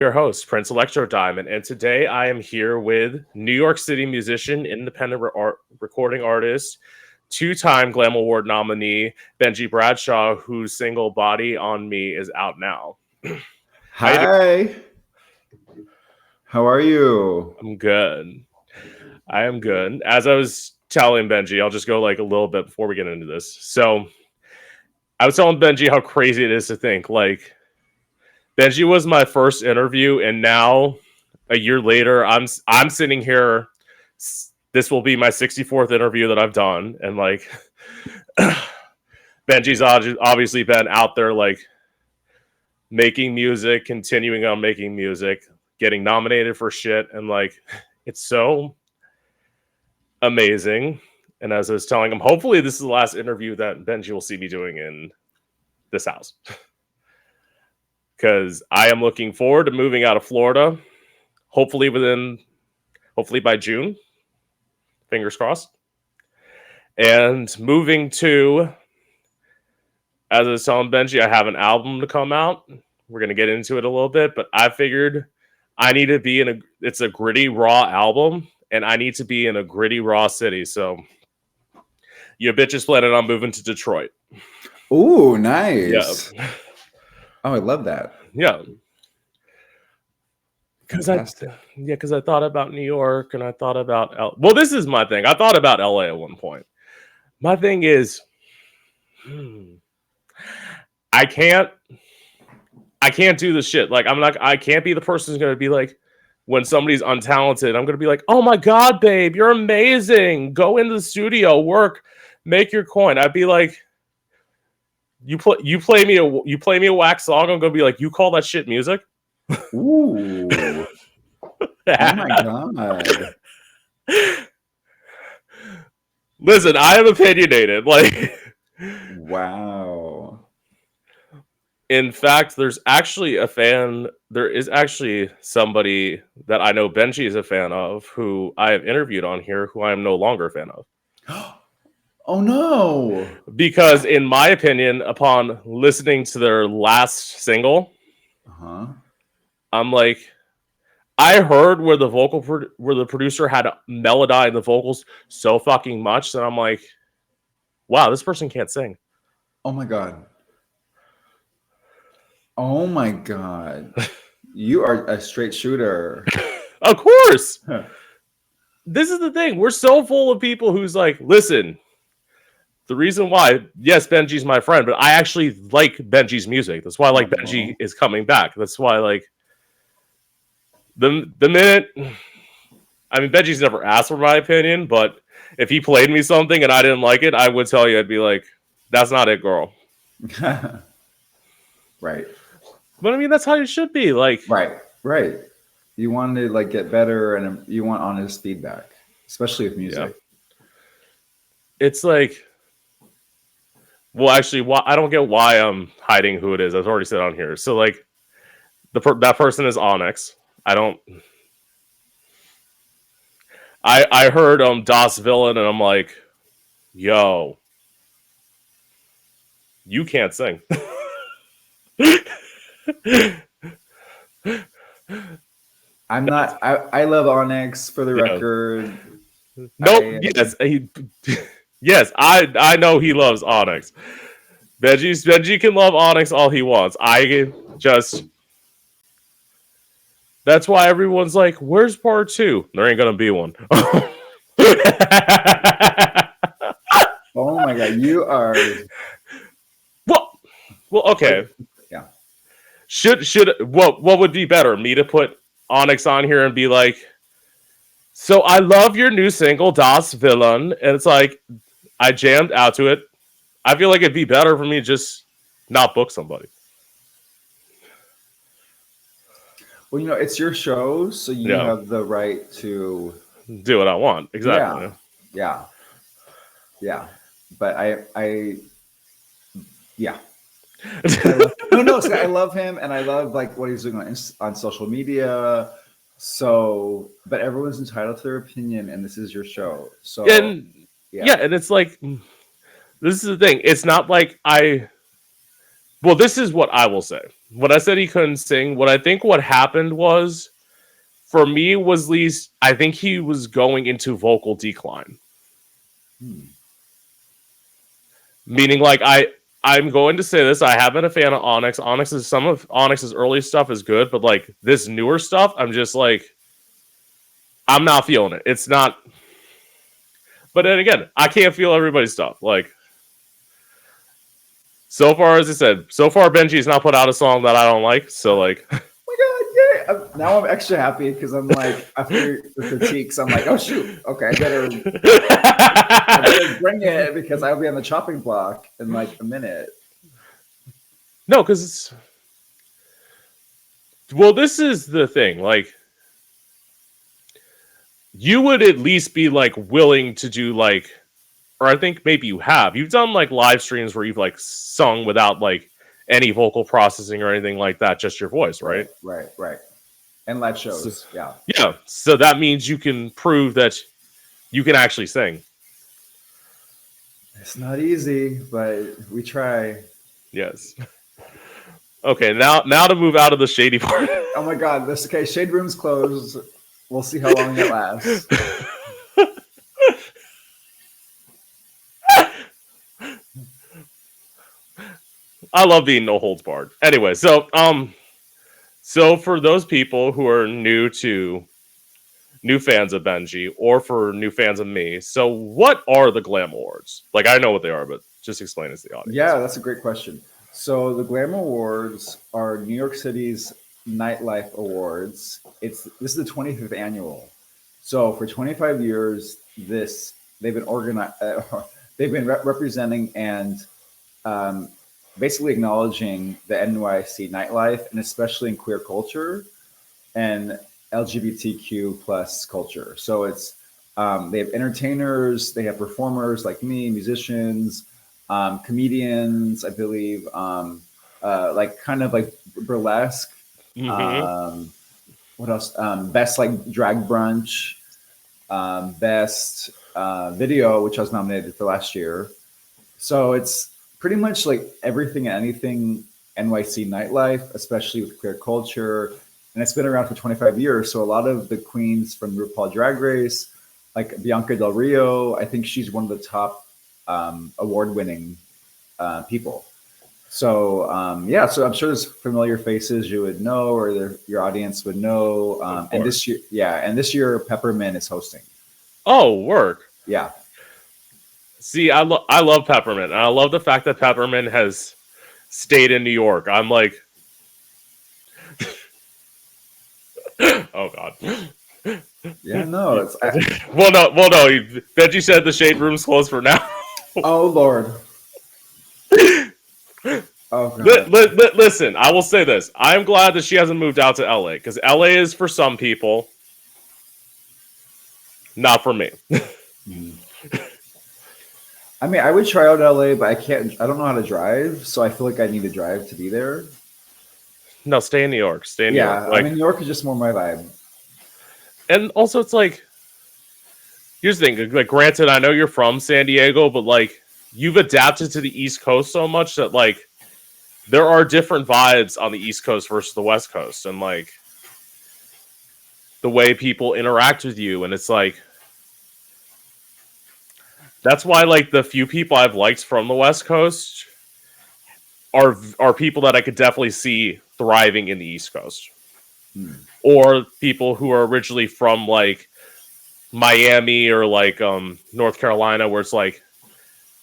Your host, Prince Electro Diamond, and today I am here with New York City musician, independent recording artist, two-time Glam Award nominee, Benjy Bradshaw, whose single "Body on Me" is out now. How you doing? Hi. How are you? I'm good. I am good. As I was telling Benjy, I'll just go like a little bit before we get into this. So I was telling Benjy how crazy it is to think like Benjy was my first interview, and now a year later, I'm sitting here. This will be my 64th interview that I've done, and like Benjy's obviously been out there like making music, continuing on making music, getting nominated for shit, and like it's so amazing. And as I was telling him, hopefully this is the last interview that Benjy will see me doing in this house. Because I am looking forward to moving out of Florida, hopefully by June, fingers crossed, and moving to, as I was telling Benjy, I have an album to come out. We're gonna get into it a little bit, but I figured I need to be it's a gritty, raw album, and I need to be in a gritty, raw city. So, your bitch is planning on moving to Detroit. Ooh, nice. Yeah. Oh, I love that. Yeah. Because I thought about New York and I thought about well, this is my thing. I thought about LA at one point. My thing is, I can't do this shit. Like I can't be the person who's gonna be like, when somebody's untalented, I'm gonna be like, oh my god, babe, you're amazing. Go into the studio, work, make your coin. I'd be like, you play me a whack song. I'm gonna be like, you call that shit music? Ooh. Oh my god. Listen, I am opinionated. Like, wow. In fact, there is actually somebody that I know Benjy is a fan of, who I have interviewed on here, who I am no longer a fan of. Oh no. Because in my opinion, upon listening to their last single, I'm like, I heard where the producer had melodied the vocals so fucking much that I'm like, wow, this person can't sing. Oh my god. Oh my god. You are a straight shooter. Of course. This is the thing. We're so full of people who's like, listen, the reason why, yes, Benjy's my friend, but I actually like Benjy's music. That's why I like Benjy is coming back. That's why, like, the minute, I mean, Benjy's never asked for my opinion, but if he played me something and I didn't like it, I would tell you, I'd be like, that's not it, girl. Right. But I mean, that's how you should be. Like, right. You want to like get better, and you want honest feedback, especially with music. Yeah. It's like, well, actually, I don't get why I'm hiding who it is. I've already said on here. So, like, that person is Onyx. I heard Das Villain, and I'm like, yo, you can't sing. I'm not. I love Onyx, for the record. Nope. Yes, I know he loves Onyx. Benjy can love Onyx all he wants. That's why everyone's like, where's part 2? There ain't gonna be one. Oh my god, you are. Well, okay. Yeah. What would be better? Me to put Onyx on here and be like, so I love your new single, Das Villain, and it's like, I jammed out to it. I feel like it'd be better for me to just not book somebody. Well, it's your show, so you have the right to do what I want. Exactly. Yeah. But I I love him, and I love like what he's doing on social media. So, but everyone's entitled to their opinion, and this is your show. So, and it's like, this is the thing. It's not like well, this is what I will say. when I said he couldn't sing, what happened was, for me, was least I think he was going into vocal decline. Meaning, like, I'm going to say this, I have been a fan of Onyx. Some of Onyx's early stuff is good, but like this newer stuff, I'm just like, I'm not feeling it. It's not. But then again, I can't feel everybody's stuff. Like, so far, as I said, Benji's not put out a song that I don't like. So, like, Oh my god, yay! Now I'm extra happy because I'm like, after the critiques, I'm like, oh shoot, okay, I better bring it because I'll be on the chopping block in like a minute. No, because it's. Well, this is the thing. Like, you would at least be like willing to do like, or I think maybe you've done like live streams where you've like sung without like any vocal processing or anything like that, just your voice, right? Right. And live shows, yeah. Yeah, so that means you can prove that you can actually sing. It's not easy, but we try. Yes. Okay, now to move out of the shady part. Oh my god, okay, Shade Room's closed. We'll see how long it lasts. I love being no holds barred. Anyway, so for those people who are new fans of Benjy, or for new fans of me, so what are the Glam Awards? Like, I know what they are, but just explain it to the audience. Yeah, that's a great question. So the Glam Awards are New York City's nightlife awards. This is the 25th annual. So for 25 years, they've been representing and basically acknowledging the NYC nightlife, and especially in queer culture and LGBTQ plus culture. So it's they have entertainers, they have performers like me, musicians, comedians, I believe, like kind of like burlesque. Mm-hmm. What else? Best like drag brunch, best video, which I was nominated for last year. So it's pretty much like everything and anything NYC nightlife, especially with queer culture. And it's been around for 25 years. So a lot of the queens from RuPaul Drag Race, like Bianca Del Rio, I think she's one of the top award-winning people. So so I'm sure there's familiar faces you would know, or your audience would know. And this year, Peppermint is hosting. Oh, work. Yeah. See, I love Peppermint, and I love the fact that Peppermint has stayed in New York. I'm like, oh god. Yeah, no. Well, no. Benjy said the Shade Room's closed for now. Oh Lord. Oh, listen, I will say this. I'm glad that she hasn't moved out to LA, because LA is for some people, not for me. I mean, I would try out LA, but I don't know how to drive, so I feel like I need to drive to be there. No, stay in New York. New York. Yeah, I mean, New York is just more my vibe. And also, it's like, here's the thing. Like, granted, I know you're from San Diego, but like, you've adapted to the East Coast so much that like, there are different vibes on the East Coast versus the West Coast, and like, the way people interact with you, and it's like, that's why like the few people I've liked from the West Coast are people that I could definitely see thriving in the East Coast. Or people who are originally from like Miami or like North Carolina, where it's like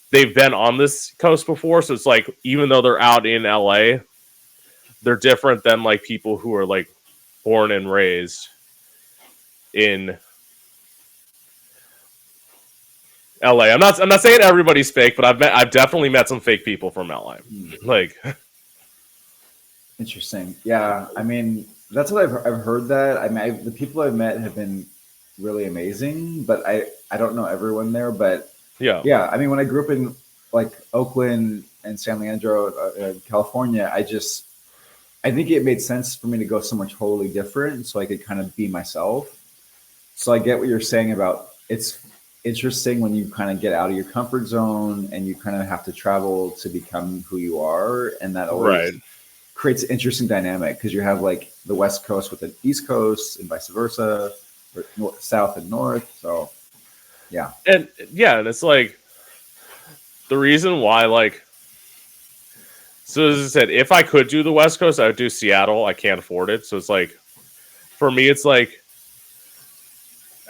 they've been on this coast before, so it's like even though they're out in LA, they're different than like people who are like born and raised in LA. I'm not saying everybody's fake, but I've definitely met some fake people from LA. Like, interesting. Yeah, I mean, that's what I've heard. That I mean, the people I've met have been really amazing, but I don't know everyone there. But yeah. I mean, when I grew up in like Oakland and San Leandro, California, I think it made sense for me to go somewhere totally different, so I could kind of be myself. So I get what you're saying about it's interesting when you kind of get out of your comfort zone and you kind of have to travel to become who you are, and that always creates an interesting dynamic because you have like the West Coast with the East Coast and vice versa, or north, South and North. So yeah, and it's like the reason why, like, so as I said, if I could do the West Coast, I would do Seattle. I can't afford it, so it's like for me, it's like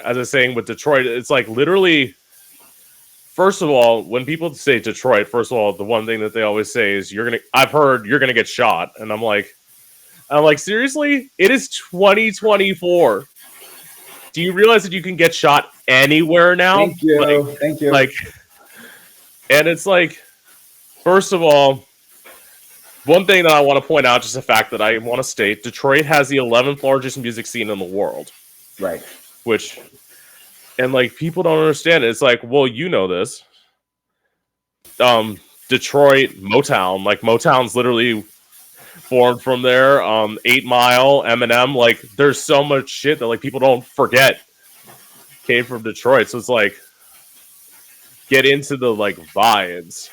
as I was saying with Detroit, it's like literally. First of all, when people say Detroit, first of all, the one thing that they always say is I've heard you're gonna get shot, and I'm like, seriously? It is 2024. Do you realize that you can get shot anywhere now? thank you, thank you. Like, and it's like, first of all, one thing that I want to point out, just the fact that I want to state, Detroit has the 11th largest music scene in the world. Right. Which, and like people don't understand it. It's like, well, you know this. Detroit, Motown, like Motown's literally formed from there. 8 Mile, Eminem, like there's so much shit that like people don't forget came from Detroit. So it's like get into the like vibes.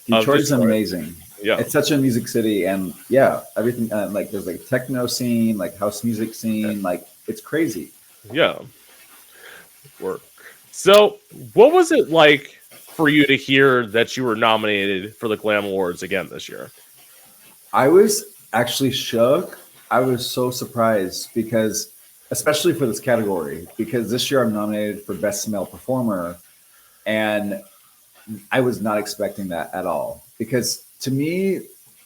Detroit is amazing. Yeah, it's such a music city, and yeah, everything like there's like techno scene, like house music scene, like it's crazy. Yeah. Work. So, what was it like for you to hear that you were nominated for the Glam Awards again this year? I was actually shook. I was so surprised because, especially for this category, because this year I'm nominated for Best Male Performer, and I was not expecting that at all. Because to me,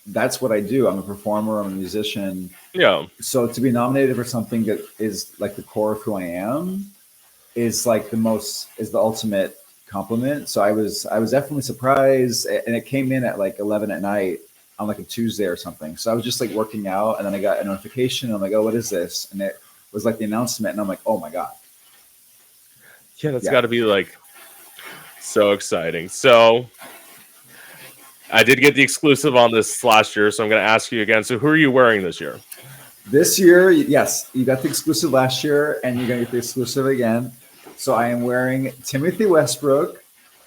that's what I do. I'm a performer. I'm a musician. Yeah. So to be nominated for something that is like the core of who I am is like the ultimate compliment. So I was definitely surprised, and it came in at like 11 at night on like a Tuesday or something. So I was just like working out, and then I got a notification. And I'm like, oh, what is this? And it was like the announcement, and I'm like, oh my god. Yeah, that's got to be like so exciting. So I did get the exclusive on this last year, so I'm going to ask you again. So who are you wearing this year? This year, yes, you got the exclusive last year, and you're going to get the exclusive again. So I am wearing Timothy Westbrook,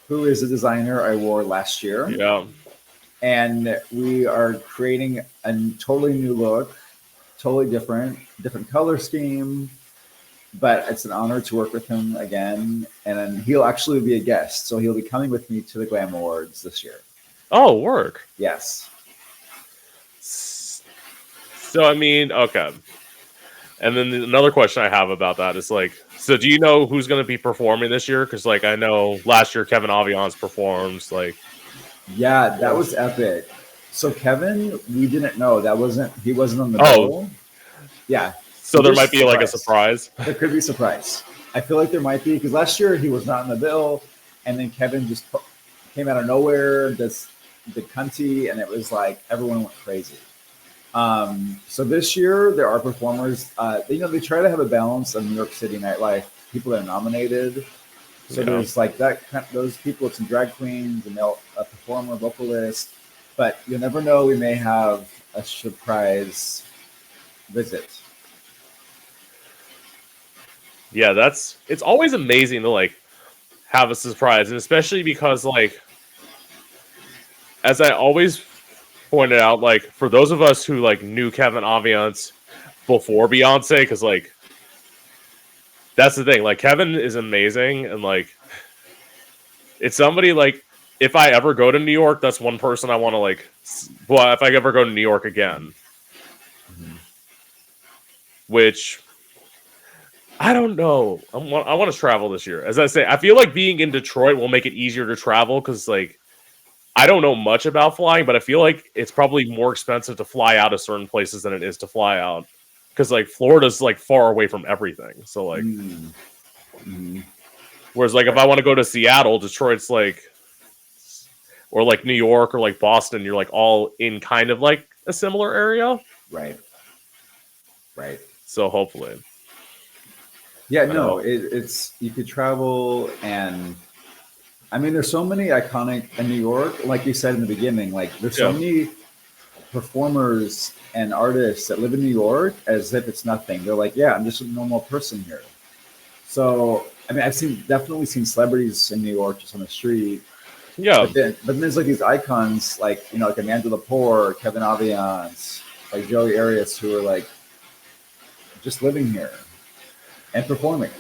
who is a designer I wore last year. Yeah. And we are creating a totally new look, totally different color scheme. But it's an honor to work with him again. And then he'll actually be a guest. So he'll be coming with me to the Glam Awards this year. Oh, work. Yes. So, I mean, okay. And then another question I have about that is like, so do you know who's going to be performing this year? Because like I know last year Kevin Aviance performs. Like, yeah, that was epic. So Kevin, we didn't know he wasn't on the bill. Yeah. So there might be like a surprise. There could be a surprise. I feel like there might be because last year he was not on the bill, and then Kevin just came out of nowhere, this the cunty, and it was like everyone went crazy. So this year there are performers. They try to have a balance of New York City nightlife. People that are nominated. So there's like those people, some drag queens, and a performer, vocalist. But you'll never know. We may have a surprise visit. Yeah, it's always amazing to like have a surprise, and especially because like as I always pointed out, like for those of us who like knew Kevin Aviance before Beyonce, because like that's the thing, like Kevin is amazing, and like it's somebody like if I ever go to New York, that's one person I want to like. Well, if I ever go to New York again, which I don't know, I want to travel this year. As I say, I feel like being in Detroit will make it easier to travel because like. I don't know much about flying, but I feel like it's probably more expensive to fly out of certain places than it is to fly out. Because like Florida's like far away from everything. So like whereas like if I want to go to Seattle, Detroit's like or like New York or like Boston, you're like all in kind of like a similar area. Right. So hopefully. Yeah, no, it's you could travel and I mean, there's so many iconic in New York, like you said in the beginning, like there's so many performers and artists that live in New York as if it's nothing. They're like, yeah, I'm just a normal person here. So, I mean, I've definitely seen celebrities in New York just on the street. Yeah. But then there's like these icons, like like Amanda Lepore, Kevin Aviance, like Joey Arias, who are like just living here and performing.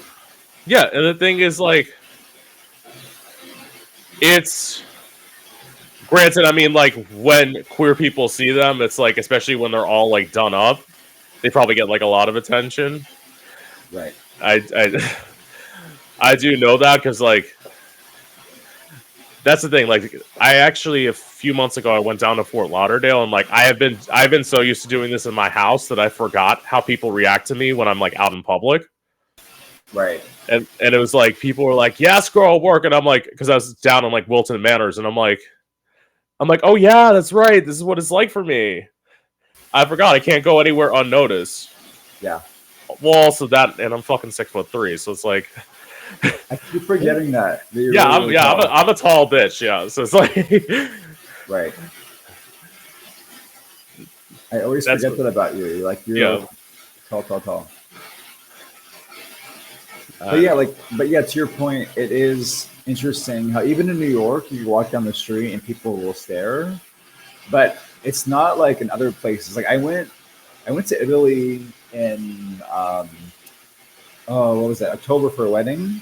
Yeah, and the thing is, like, it's granted, I mean, like, when queer people see them, it's like, especially when they're all like done up, they probably get like a lot of attention. Right. I I do know that because like that's the thing. Like, I actually a few months ago I went down to Fort Lauderdale, and like I've been so used to doing this in my house that I forgot how people react to me when I'm like out in public. Right. And it was like people were like, "Yes, girl, work," and I'm like, because I was down in like Wilton Manors, and I'm like, oh yeah, that's right. This is what it's like for me. I forgot I can't go anywhere unnoticed. Yeah. Well, also that, and I'm fucking 6'3", so it's like, I keep forgetting that. You're yeah, really, really tall. I'm a tall bitch, yeah. So it's like, Right. I always That's forget what- that about you. You're like tall. But yeah, to your point, it is interesting how even in New York, you can walk down the street and people will stare, but it's not like in other places. Like I went to Italy in what was that, October, for a wedding,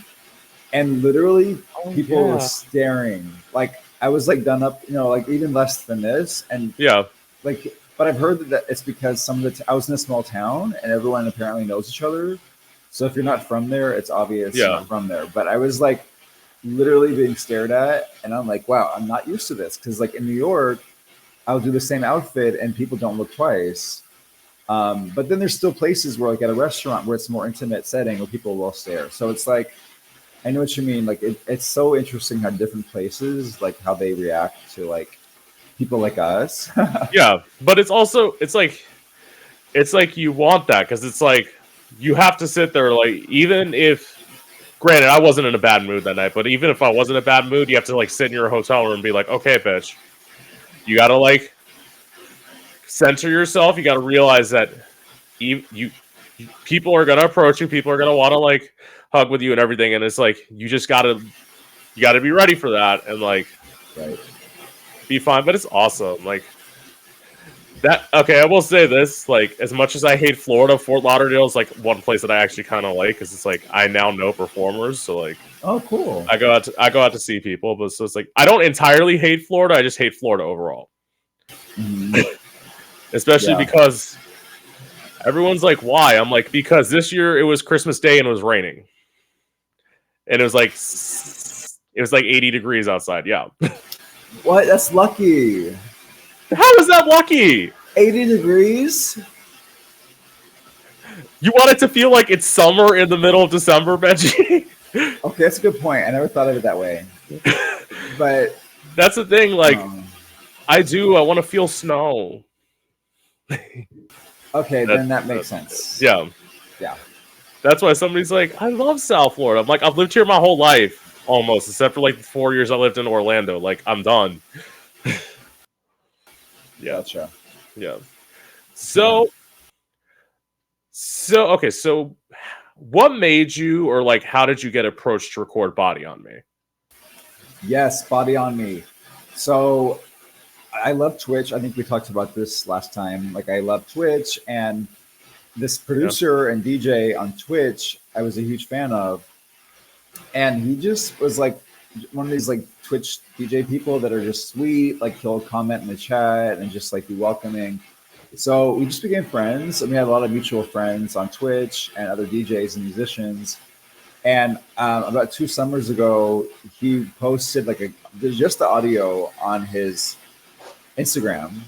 and literally people were staring. Like I was like done up, like even less than this, and yeah, like. But I've heard that it's because some of I was in a small town and everyone apparently knows each other. So if you're not from there, it's obvious you're not from there. But I was like literally being stared at, and I'm like, wow, I'm not used to this, because like in New York, I'll do the same outfit and people don't look twice. But then there's still places where, like at a restaurant where it's a more intimate setting, where people will stare. So it's like, I know what you mean. Like it's so interesting how different places, like how they react to like people like us. yeah. But it's also it's like you want that because it's like you have to sit there, like, even if, granted, I wasn't in a bad mood that night, but even if I was in a bad mood, you have to like sit in your hotel room and be like, okay, bitch, you gotta like center yourself. You gotta realize that people are gonna approach you, people are gonna want to like hug with you and everything, and it's like you gotta be ready for that and like Right. be fine. But it's awesome, like. That, okay, I will say this, like, as much as I hate Florida, Fort Lauderdale is like one place that I actually kind of like, because it's like I now know performers, so like, Oh, cool. I go out to see people, but so it's like I don't entirely hate Florida, I just hate Florida overall, especially because everyone's like, why? I'm like, because this year it was Christmas Day and it was raining, and it was like 80 degrees outside. Yeah, What? That's lucky. how is that lucky? 80 degrees? You want it to feel like it's summer in the middle of December, Benji? Okay, that's a good point. I never thought of it that way. But that's the thing, like, I want to feel snow. Okay, then that makes sense. Yeah. Yeah. That's why somebody's like, I love South Florida. I'm like, I've lived here my whole life, almost, except for like the 4 years I lived in Orlando. Like, I'm done. Yeah. Gotcha. Yeah. So okay, so what made you, or like, how did you get approached to record Body on Me? Yes, Body on Me. So I love Twitch. I think we talked about this last time. Like, I love Twitch, and this producer and DJ on Twitch, I was a huge fan of. And he just was like one of these like Twitch DJ people that are just sweet. Like, he'll comment in the chat and just like be welcoming. So we just became friends, and we had a lot of mutual friends on Twitch and other DJs and musicians. And about 2 summers ago, he posted like just the audio on his Instagram,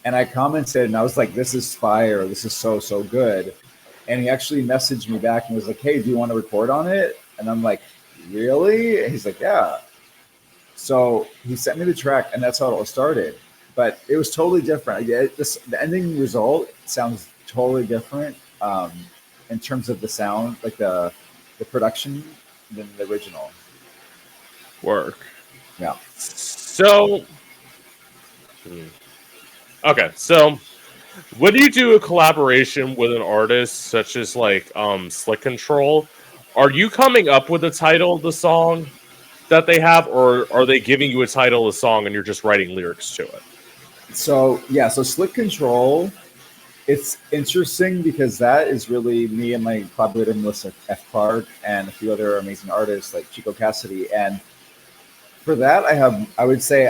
and I commented, and I was like, "This is fire! This is so good!" And he actually messaged me back and was like, "Hey, do you want to record on it?" And I'm like, "Really?" And he's like, "Yeah." So he sent me the track, and that's how it all started. But it was totally different. The ending result sounds totally different in terms of the sound, like the production, than the original. Work. Yeah. So, okay, so when you do a collaboration with an artist such as like Slick Control, are you coming up with the title of the song, that they have, or are they giving you a title of a song and you're just writing lyrics to it? So yeah, so Slick Control, it's interesting because that is really me and my collaborator Melissa F. Clark and a few other amazing artists like Chico Cassidy. And for that, I would say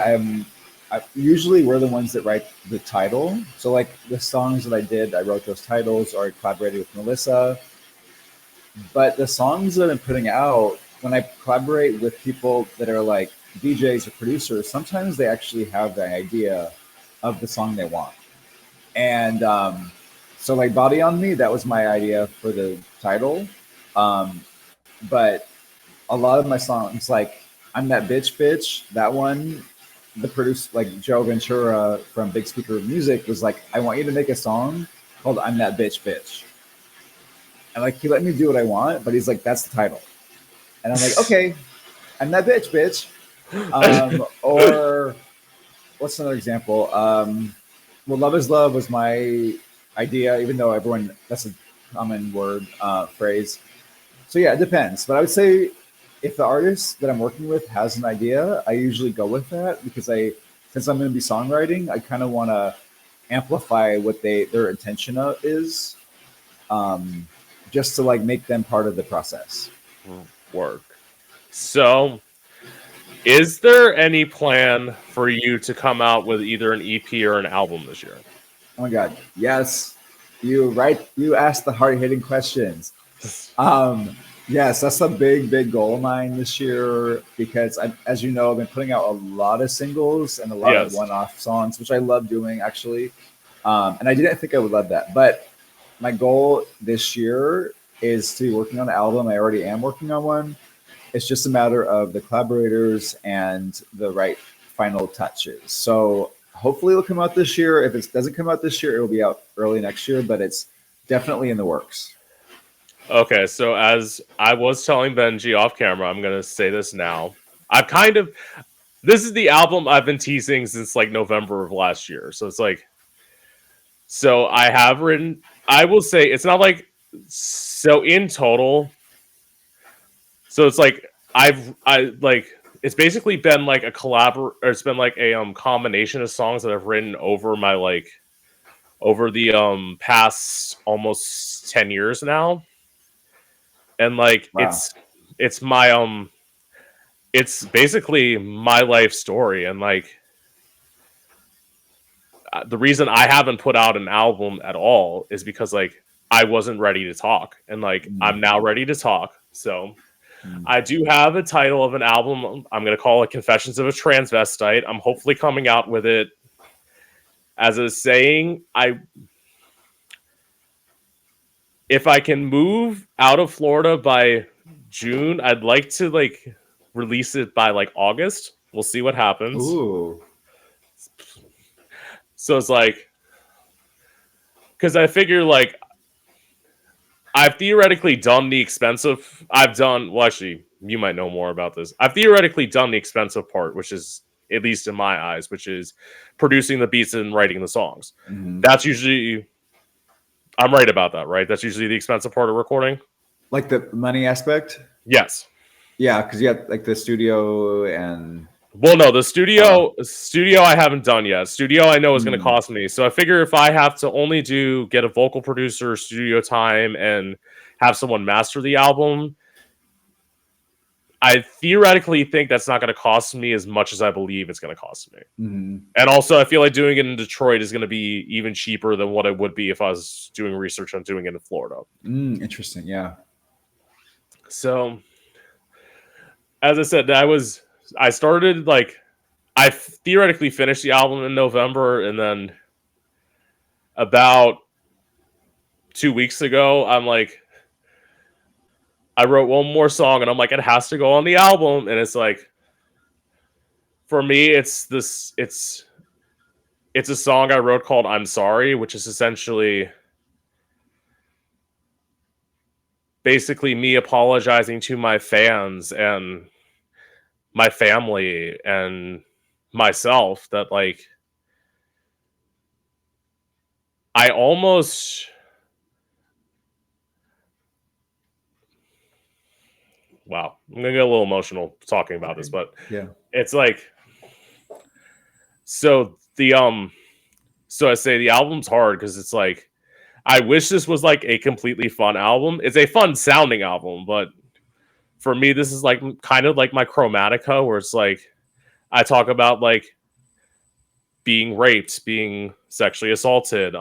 usually we're the ones that write the title. So like the songs that I did, I wrote those titles or I collaborated with Melissa. But the songs that I'm putting out, when I collaborate with people that are like DJs or producers, sometimes they actually have the idea of the song they want. And so, like Body on Me, that was my idea for the title. Um, but a lot of my songs, like I'm That Bitch, that one, the producer, like Joe Ventura from Big Speaker Music, was like, I want you to make a song called I'm That Bitch. And like, he let me do what I want, but he's like, that's the title. And I'm like, okay, I'm that bitch. Or what's another example? Well, Love is Love was my idea, even though everyone, that's a common word, phrase. So yeah, it depends. But I would say if the artist that I'm working with has an idea, I usually go with that because since I'm going to be songwriting, I kind of want to amplify what their intention is, um, just to like make them part of the process. Work. So, is there any plan for you to come out with either an EP or an album this year? Oh my God. Yes. You asked the hard hitting questions. Yes, that's a big goal of mine this year because as you know, I've been putting out a lot of singles and a lot of Yes. one-off songs, which I love doing actually. And I didn't think I would love that, but my goal this year is to be working on an album. I already am working on one. It's just a matter of the collaborators and the right final touches. So hopefully it'll come out this year. If it doesn't come out this year, it'll be out early next year, but it's definitely in the works. Okay, so as I was telling Benji off camera, I'm gonna say this now. This is the album I've been teasing since like November of last year. So it's like, so I have written. I will say it's not like so in total. So it's like I like it's basically been like a it's been like a combination of songs that I've written over my like over the past almost 10 years now. And like Wow. it's my it's basically my life story. And like the reason I haven't put out an album at all is because like I wasn't ready to talk, and like I'm now ready to talk. So I do have a title of an album. I'm going to call it Confessions of a Transvestite. I'm hopefully coming out with it. As a saying, if I can move out of Florida by June, I'd like to like release it by like August. We'll see what happens. Ooh. So it's like, because I figure like I've theoretically done the expensive. Well, actually, you might know more about this. I've theoretically done the expensive part, which is, at least in my eyes, which is producing the beats and writing the songs. Mm-hmm. That's usually, I'm right about that, right? That's usually the expensive part of recording. Like the money aspect? Yes. Yeah, because you got like the studio and Well, no, the studio I haven't done yet. Studio I know is going to cost me. So I figure if I have to only get a vocal producer, studio time, and have someone master the album, I theoretically think that's not going to cost me as much as I believe it's going to cost me. Mm-hmm. And also, I feel like doing it in Detroit is going to be even cheaper than what it would be if I was doing research on doing it in Florida. Interesting. Yeah. So, as I said, I started like, I theoretically finished the album in November, and then about 2 weeks ago, I'm like, I wrote one more song, and I'm like, it has to go on the album. And it's like, for me, it's a song I wrote called "I'm Sorry," which is essentially basically me apologizing to my fans and my family and myself that like I almost wow, I'm gonna get a little emotional talking about this, but Yeah. it's like, so so I say the album's hard because it's like, I wish this was like a completely fun album. It's a fun sounding album, but for me, this is like kind of like my Chromatica, where it's like I talk about like being raped, being sexually assaulted,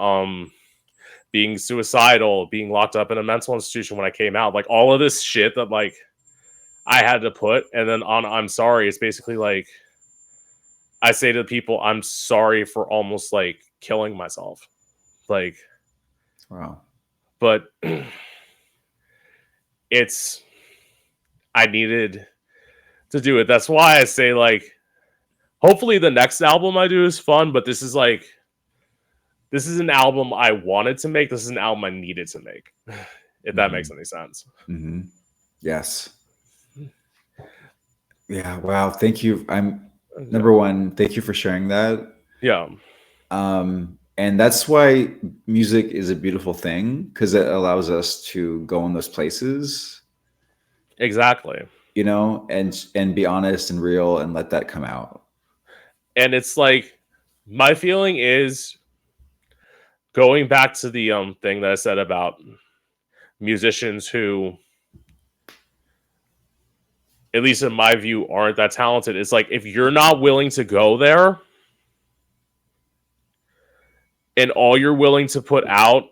being suicidal, being locked up in a mental institution when I came out, like all of this shit that like I had to put, and then on I'm sorry, it's basically like I say to people, I'm sorry for almost like killing myself. Like, Wow. but it's I needed to do it. That's why I say like hopefully the next album I do is fun, but this is like this is an album I wanted to make. This is an album I needed to make. If that makes any sense. Mm-hmm. Yes. Yeah. Wow. Thank you. I'm number one. Thank you for sharing that. Yeah. And that's why music is a beautiful thing, because it allows us to go in those places, Exactly. you know, and be honest and real and let that come out. And it's like my feeling is going back to the thing that I said about musicians who, at least in my view, aren't that talented. It's like if you're not willing to go there and all you're willing to put out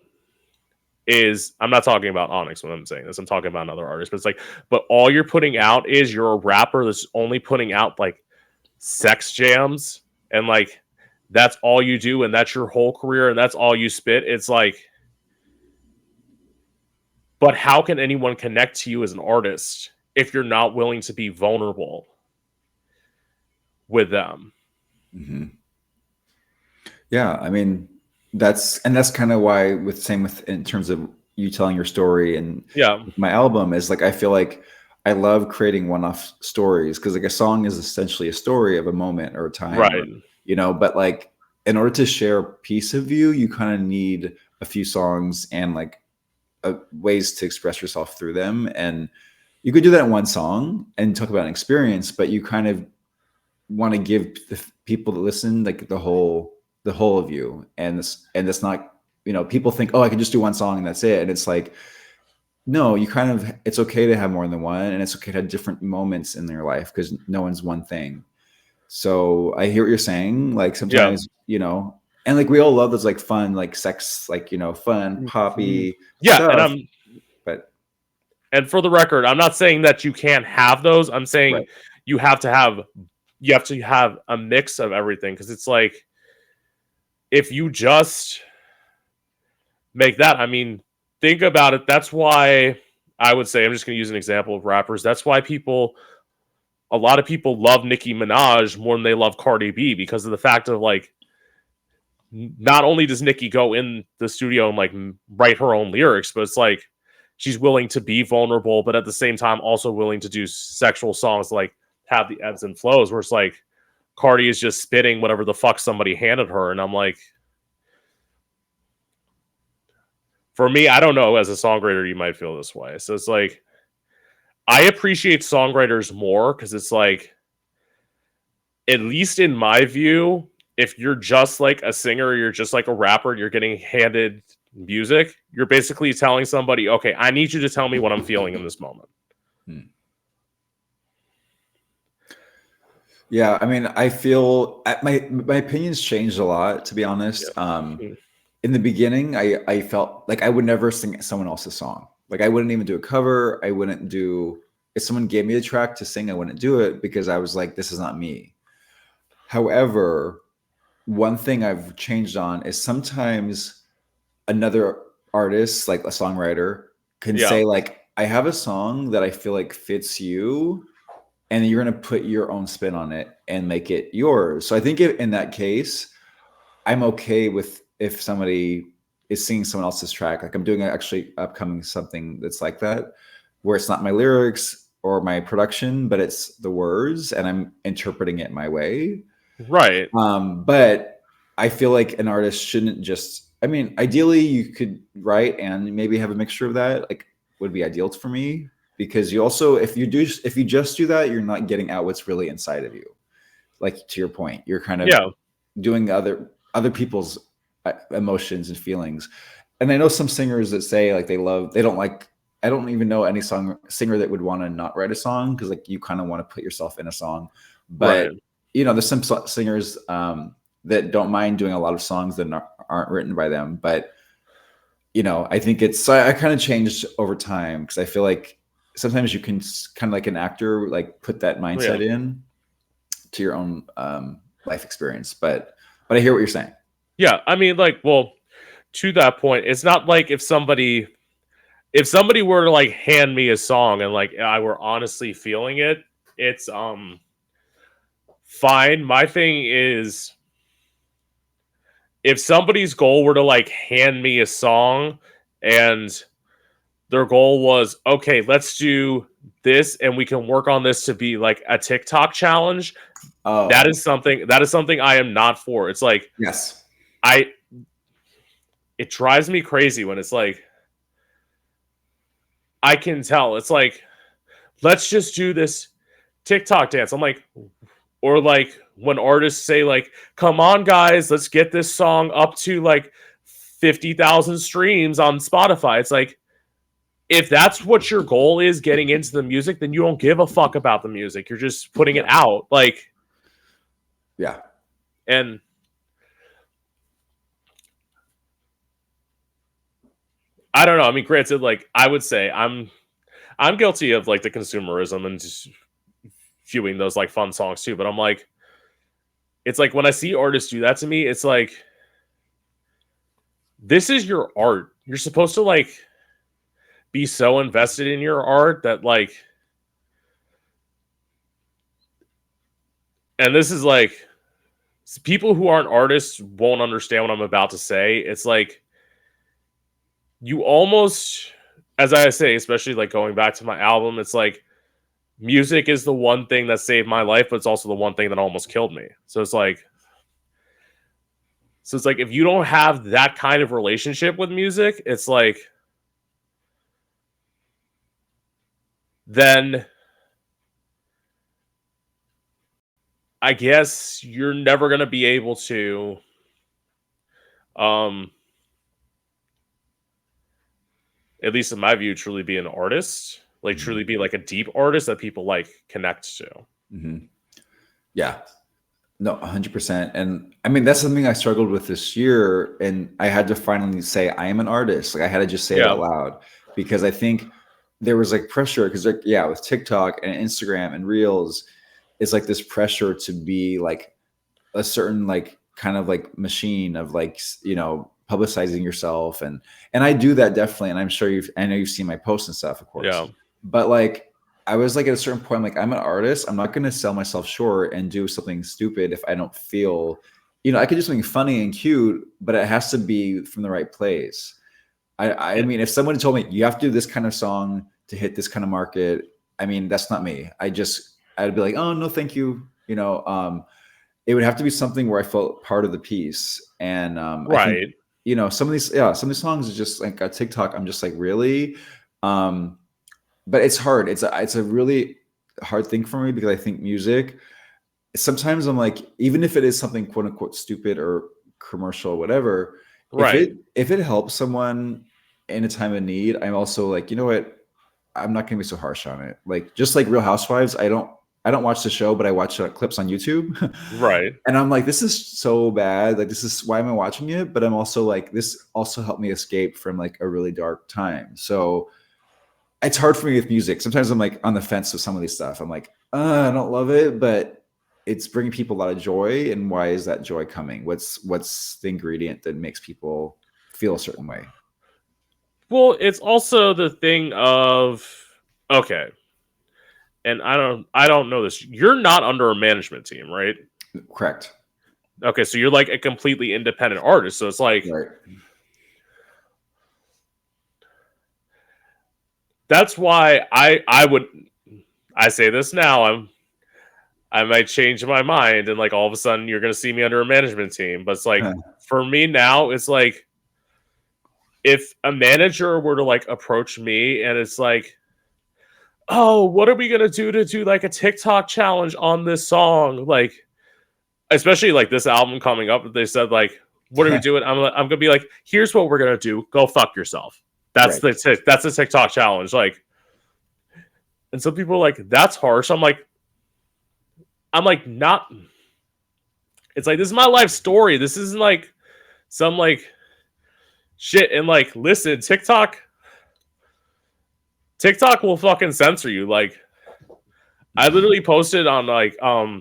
is, I'm not talking about Onyx when I'm saying this, I'm talking about another artist, but it's like, but all you're putting out is you're a rapper that's only putting out like sex jams, and like that's all you do, and that's your whole career, and that's all you spit. It's like, but how can anyone connect to you as an artist if you're not willing to be vulnerable with them? Mm-hmm. Yeah, I mean, that's kind of why with in terms of you telling your story and Yeah. my album is like I feel like I love creating one-off stories, because like a song is essentially a story of a moment or a time, Right. or, you know, but like in order to share a piece of you kind of need a few songs and like ways to express yourself through them. And you could do that in one song and talk about an experience, but you kind of want to give the people that listen like the whole of you. And it's not, you know, people think, oh, I can just do one song and that's it. And it's like, no, you kind of, it's okay to have more than one, and it's okay to have different moments in their life, because no one's one thing. So I hear what you're saying. Like sometimes, you know, and like we all love those like fun, like sex, like, you know, fun, poppy stuff. And for the record, I'm not saying that you can't have those. I'm saying you have to have a mix of everything, because it's like if you just make that, I mean, think about it. That's why I would say, I'm just going to use an example of rappers. That's why a lot of people love Nicki Minaj more than they love Cardi B, because of the fact of like, not only does Nicki go in the studio and like write her own lyrics, but it's like she's willing to be vulnerable, but at the same time also willing to do sexual songs, like have the ebbs and flows, where it's like Cardi is just spitting whatever the fuck somebody handed her. And I'm like, for me, I don't know, as a songwriter, you might feel this way. So it's like, I appreciate songwriters more, because it's like, at least in my view, if you're just like a singer, or you're just like a rapper, and you're getting handed music, you're basically telling somebody, okay, I need you to tell me what I'm feeling in this moment. Yeah, I mean, I feel my opinions changed a lot, to be honest. In the beginning, I felt like I would never sing someone else's song. Like I wouldn't even do a cover. I wouldn't do, if someone gave me a track to sing, I wouldn't do it, because I was like, this is not me. However, one thing I've changed on is sometimes another artist, like a songwriter, can say like, I have a song that I feel like fits you, and you're going to put your own spin on it and make it yours. So I think in that case, I'm okay with if somebody is singing someone else's track. Like I'm doing actually upcoming something that's like that, where it's not my lyrics or my production, but it's the words, and I'm interpreting it my way. Right. But I feel like an artist shouldn't just, I mean, ideally you could write and maybe have a mixture of that, like would be ideal for me. because you also, if you just do that, you're not getting out what's really inside of you. Like, to your point, you're kind of Yeah. doing other people's emotions and feelings. And I know some singers that say like they don't like, I don't even know any singer that would want to not write a song, because like you kind of want to put yourself in a song. But Right. you know, there's some singers that don't mind doing a lot of songs that aren't written by them. But you know, I think I kind of changed over time, because I feel like sometimes you can kind of like an actor, like put that mindset Yeah. in to your own life experience. But I hear what you're saying. Yeah. I mean, like, well, to that point, it's not like if somebody were to like hand me a song and like I were honestly feeling it, it's fine. My thing is, if somebody's goal were to like hand me a song and their goal was, okay, let's do this and we can work on this to be like a TikTok challenge, that Oh, is something I am not for. It's like yes. it drives me crazy when it's like, I can tell. It's like, let's just do this TikTok dance. I'm like, or like when artists say like, come on guys, let's get this song up to like 50,000 streams on Spotify. It's like, if that's what your goal is, getting into the music, then you don't give a fuck about the music. You're just putting it out. Like, Yeah. and I don't know. I mean, granted, like I would say I'm guilty of like the consumerism and just viewing those like fun songs too. But I'm like, it's like when I see artists do that to me, it's like, this is your art. You're supposed to like be so invested in your art that like, and this is like, people who aren't artists won't understand what I'm about to say. It's like, you almost, as I say, especially like going back to my album, it's like, music is the one thing that saved my life, but it's also the one thing that almost killed me. So it's like, if you don't have that kind of relationship with music, it's like, then I guess you're never going to be able to um at least in my view truly be an artist, like truly be like a deep artist that people like connect to. Mm-hmm. Yeah. No, 100%. And I mean, that's something I struggled with this year. And I had to finally say, I am an artist. Like, I had to just say it Yeah. out loud, because I think there was like pressure. Because, like, yeah, with TikTok and Instagram and Reels, it's like this pressure to be like a certain, like, kind of like machine of like, you know, publicizing yourself. And I do that definitely. And I'm sure I know you've seen my posts and stuff, of Yeah. course. But like, I was like at a certain point, like, I'm an artist. I'm not going to sell myself short and do something stupid if I don't feel, you know, I could do something funny and cute, but it has to be from the right place. I mean, if someone told me you have to do this kind of song to hit this kind of market, I mean, that's not me. I'd be like, oh no, thank you. You know, it would have to be something where I felt part of the piece. And I think, Right. you know, some of these songs is just like a TikTok. I'm just like, really? But it's hard. It's a really hard thing for me, because I think music, sometimes I'm like, even if it is something quote unquote stupid or commercial, whatever, Right. if it helps someone in a time of need, I'm also like, you know what? I'm not gonna be so harsh on it. Like, just like Real Housewives, I don't watch the show, but I watch clips on YouTube. Right. And I'm like, this is so bad. Like, this is why am I watching it? But I'm also like, this also helped me escape from like a really dark time. So it's hard for me with music. Sometimes I'm like on the fence with some of these stuff. I'm like, I don't love it, but it's bringing people a lot of joy. And why is that joy coming? What's the ingredient that makes people feel a certain way? Well, it's also the thing of, okay, and I don't know this. You're not under a management team, right? Correct. Okay, so you're like a completely independent artist. So it's like, Right. that's why I say this now. I might change my mind and like all of a sudden you're gonna see me under a management team. But it's like, Huh. for me now, it's like, if a manager were to like approach me and it's like, oh, what are we gonna do to do like a TikTok challenge on this song? Like, especially like this album coming up, they said like, what are we doing? I'm gonna be like, here's what we're gonna do. Go fuck yourself. That's Right. that's the TikTok challenge. Like, and some people are like, that's harsh. I'm like, not. It's like this is my life story. This isn't like some like shit. And like, listen, TikTok will fucking censor you. Like, I literally posted on like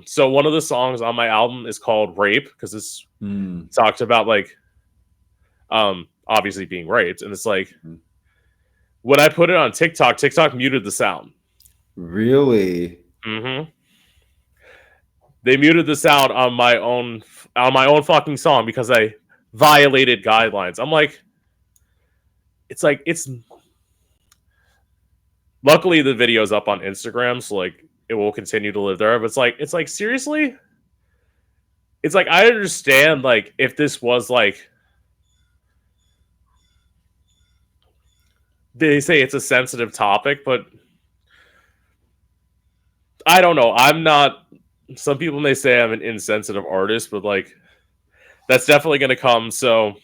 so one of the songs on my album is called Rape because it's talked about like obviously being raped, and it's like when I put it on TikTok, TikTok muted the sound. Really? Mm-hmm. They muted the sound on my own fucking song because I violated guidelines. I'm like, it's luckily the video's up on Instagram, so like it will continue to live there. But it's like seriously? It's like I understand like if this was like they say it's a sensitive topic, but I don't know. I'm not. Some people may say I'm an insensitive artist, but like that's definitely going to come. So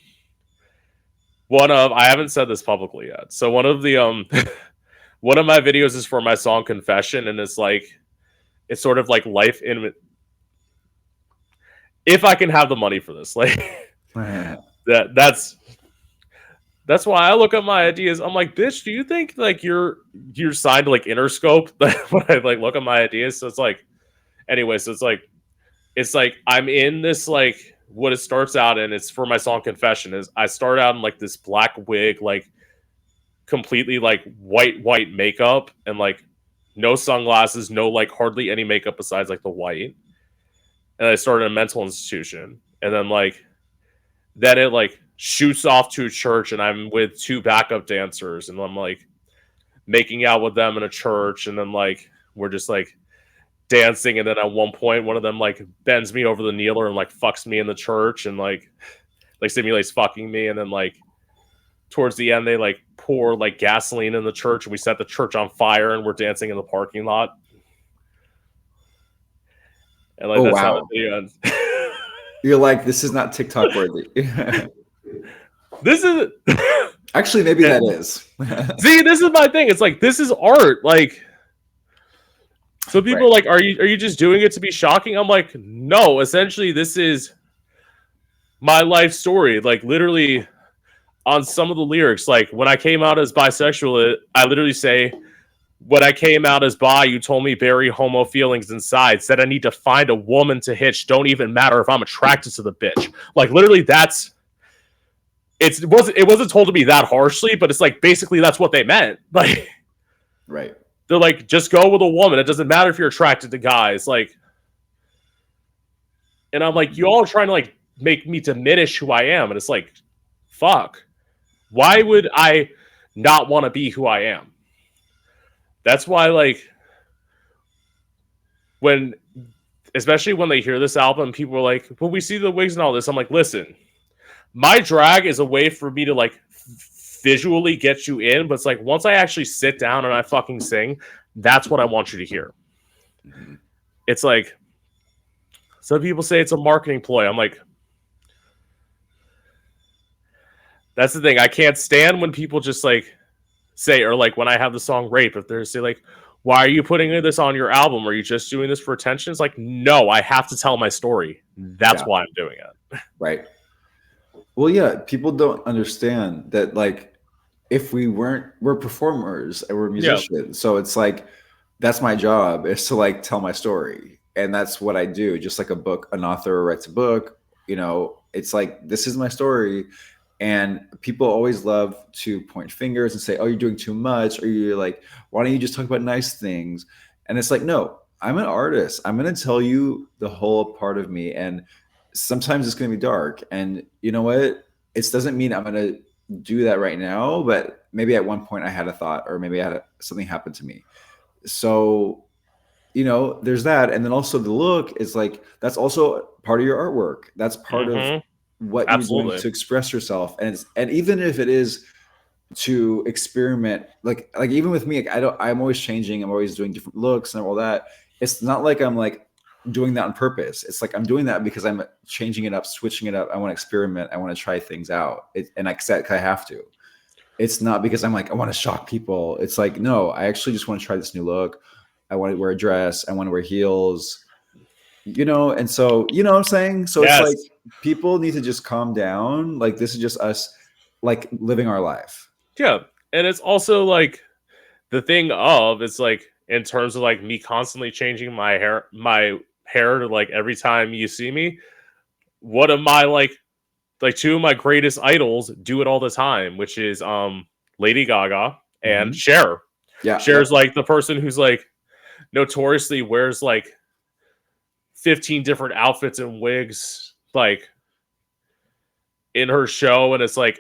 I haven't said this publicly yet. So one of the one of my videos is for my song Confession, and it's sort of like life in. If I can have the money for this, like that's why I look at my ideas. I'm like, bitch, do you think like you're signed to like Interscope when I like look at my ideas? So it's like, anyway, so it's like I'm in this like what it starts out in. It's for my song Confession. Is I start out in like this black wig, like completely like white makeup and like no sunglasses, no like hardly any makeup besides like the white. And I started in a mental institution, and then it like shoots off to a church, and I'm with two backup dancers, and I'm like making out with them in a church, and then like we're just like dancing, and then at one point one of them like bends me over the kneeler and like fucks me in the church and like simulates fucking me, and then like towards the end they like pour like gasoline in the church, and we set the church on fire, and we're dancing in the parking lot. And like that's how the ends. You're like, this is not TikTok worthy. This is actually maybe that is. See, this is my thing. It's like this is art. Like, so people are like, are you just doing it to be shocking? I'm like, no. Essentially, this is my life story. Like, literally, on some of the lyrics, like when I came out as bisexual, I literally say, when I came out as bi, you told me bury homo feelings inside. Said I need to find a woman to hitch. Don't even matter if I'm attracted to the bitch. Like literally, it wasn't told to me that harshly, but it's like basically that's what they meant. Like, right? They're like, just go with a woman. It doesn't matter if you're attracted to guys. Like, and I'm like, you all are trying to like make me diminish who I am, and it's like, fuck. Why would I not want to be who I am? That's why, like, especially when they hear this album, people are like, well, we see the wigs and all this. I'm like, listen, my drag is a way for me to, like, visually get you in, but it's like, once I actually sit down and I fucking sing, that's what I want you to hear. Mm-hmm. It's like, some people say it's a marketing ploy. I'm like, that's the thing. I can't stand when people just, like, say, or like when I have the song Rape, if they're say like, why are you putting this on your album? Are you just doing this for attention? It's like, no, I have to tell my story. That's why I'm doing it. Right. Well, yeah, people don't understand that, like, if we're performers and we're musicians. Yeah. So it's like, that's my job, is to like tell my story. And that's what I do. Just like an author writes a book, you know, it's like, this is my story. And people always love to point fingers and say, oh, you're doing too much. Or you're like, why don't you just talk about nice things? And it's like, no, I'm an artist. I'm going to tell you the whole part of me. And sometimes it's going to be dark. And you know what? It doesn't mean I'm going to do that right now. But maybe at one point I had a thought, or maybe something happened to me. So, you know, there's that. And then also the look is like, that's also part of your artwork. That's part of what you're doing to express yourself. And even if it is to experiment. Like even with me, like, I'm always changing. I'm always doing different looks and all that. It's not like I'm like doing that on purpose. It's like I'm doing that because I'm changing it up, switching it up. I want to experiment. I want to try things out. And I have to. It's not because I'm like, I want to shock people. It's like, no, I actually just want to try this new look. I want to wear a dress. I want to wear heels, and so, you know what I'm saying? So it's like Yes. people need to just calm down. Like this is just us like living our life. Yeah. And it's also like the thing of it's like in terms of like me constantly changing my hair to like every time you see me, one of my like two of my greatest idols do it all the time, which is Lady Gaga and Mhm. Cher. Yeah. Cher's Yep. like the person who's like notoriously wears like 15 different outfits and wigs like in her show, and it's like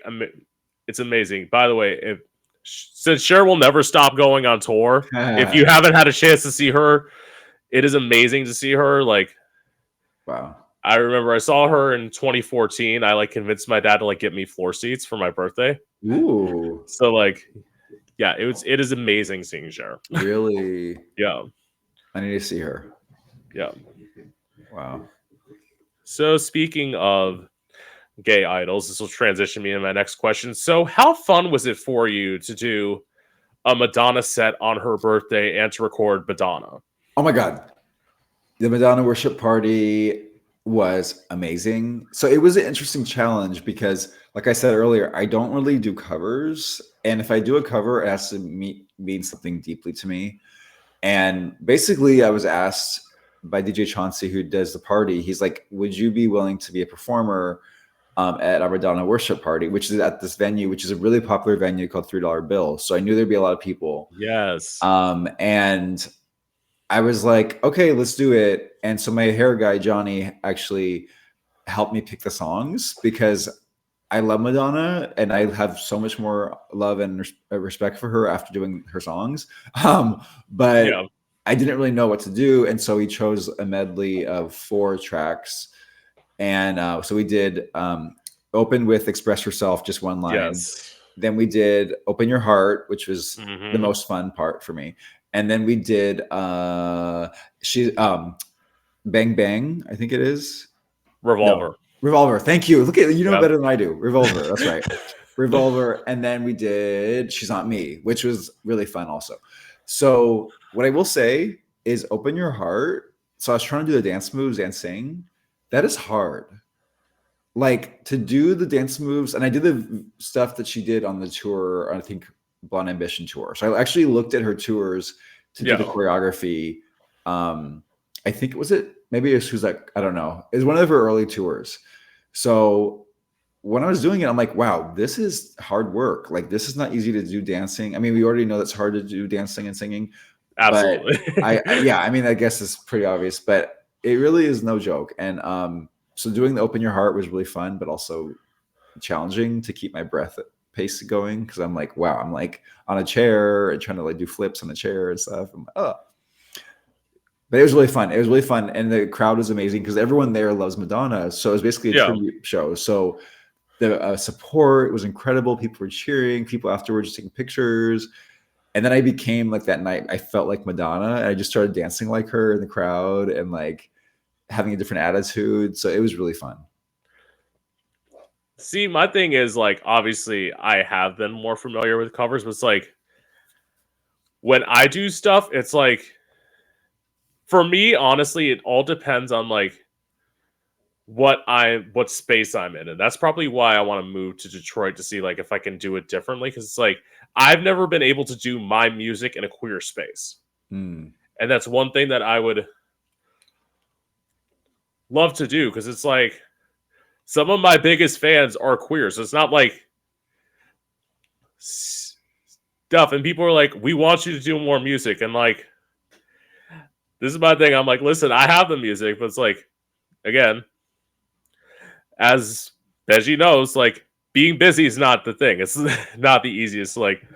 it's amazing. By the way, since Cher will never stop going on tour, if you haven't had a chance to see her, it is amazing to see her. Like Wow. I remember I saw her in 2014. I like convinced my dad to like get me floor seats for my birthday. Ooh. So like yeah, it is amazing seeing Cher. Really? Yeah, I need to see her. yeah. Wow. So speaking of gay idols, this will transition me to my next question. So how fun was it for you to do a Madonna set on her birthday and to record Madonna? Oh my God. The Madonna worship party was amazing. So it was an interesting challenge because, like I said earlier, I don't really do covers. And if I do a cover, it has to mean something deeply to me. And basically, I was asked by DJ Chauncey, who does the party, he's like, would you be willing to be a performer at our Madonna worship party, which is at this venue, which is a really popular venue called $3 Bill. So I knew there'd be a lot of people. Yes. And I was like, okay, let's do it. And so my hair guy, Johnny, actually helped me pick the songs because I love Madonna and I have so much more love and respect for her after doing her songs. But Yeah. I didn't really know what to do. And so he chose a medley of 4 tracks. And so we did Open with Express Yourself, just one line. Yes. Then we did Open Your Heart, which was the Hmm. most fun part for me. And then we did Bang Bang, I think it is. No, Revolver. Revolver. Thank you. Look at you know Yep. better than I do. Revolver. That's right. Revolver. And then we did She's Not Me, which was really fun also. So what I will say is Open Your Heart. So I was trying to do the dance moves and sing. That is hard. Like to do the dance moves, and I did the stuff that she did on the tour, I think Blonde Ambition tour. So I actually looked at her tours to do the Yeah. choreography. I think maybe it was like, I don't know. It was one of her early tours. So when I was doing it, I'm like, wow, this is hard work. Like this is not easy to do dancing. I mean, we already know that's hard to do dancing and singing, but Absolutely. yeah, I mean, I guess it's pretty obvious, but it really is no joke. And so doing the Open Your Heart was really fun, but also challenging to keep my breath pace going because I'm like, wow, I'm like on a chair and trying to like do flips on the chair and stuff. I'm like, oh. But it was really fun. It was really fun, and the crowd was amazing because everyone there loves Madonna. So it was basically a Yeah. tribute show. So the support was incredible. People were cheering. People afterwards taking pictures. And then I became like that night. I felt like Madonna, and I just started dancing like her in the crowd and like having a different attitude. So it was really fun. See, my thing is like obviously I have been more familiar with covers, but it's like when I do stuff, it's like for me, honestly, it all depends on like what space I'm in. And that's probably why I want to move to Detroit to see like if I can do it differently. Cause it's like I've never been able to do my music in a queer space. Hmm. And that's one thing that I would love to do because it's like some of my biggest fans are queer. So it's not like stuff. And people are like, we want you to do more music. And like, this is my thing. I'm like, listen, I have the music, but it's like, again, as Benji knows, like being busy is not the thing. It's not the easiest to like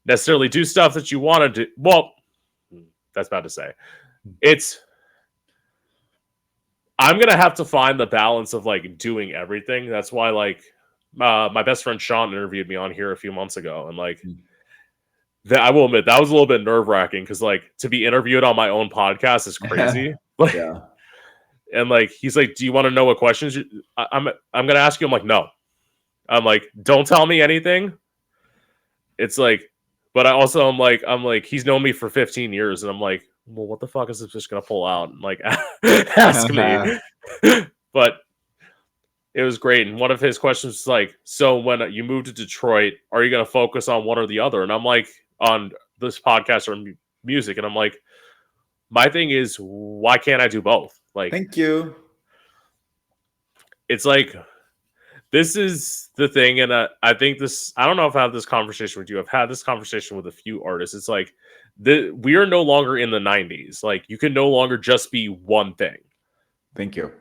necessarily do stuff that you want to do. Well, that's bad to say. It's I'm gonna have to find the balance of like doing everything. That's why like my best friend Sean interviewed me on here a few months ago, and like that, I will admit that was a little bit nerve wracking because like to be interviewed on my own podcast is crazy. Like, Yeah. and like he's like, "Do you want to know what questions I'm gonna ask you?" I'm like, "No." I'm like, "Don't tell me anything." It's like, but I'm like, he's known me for 15 years, and I'm like, well, what the fuck is this just gonna pull out and like ask me? But it was great. And one of his questions was like, so when you move to Detroit, are you gonna focus on one or the other? And I'm like, on this podcast or music, and I'm like, my thing is, why can't I do both? Like, Thank you. it's like, this is the thing, and I think this. I don't know if I have this conversation with you. I've had this conversation with a few artists. It's like we are no longer in the '90s. Like you can no longer just be one thing. Thank you.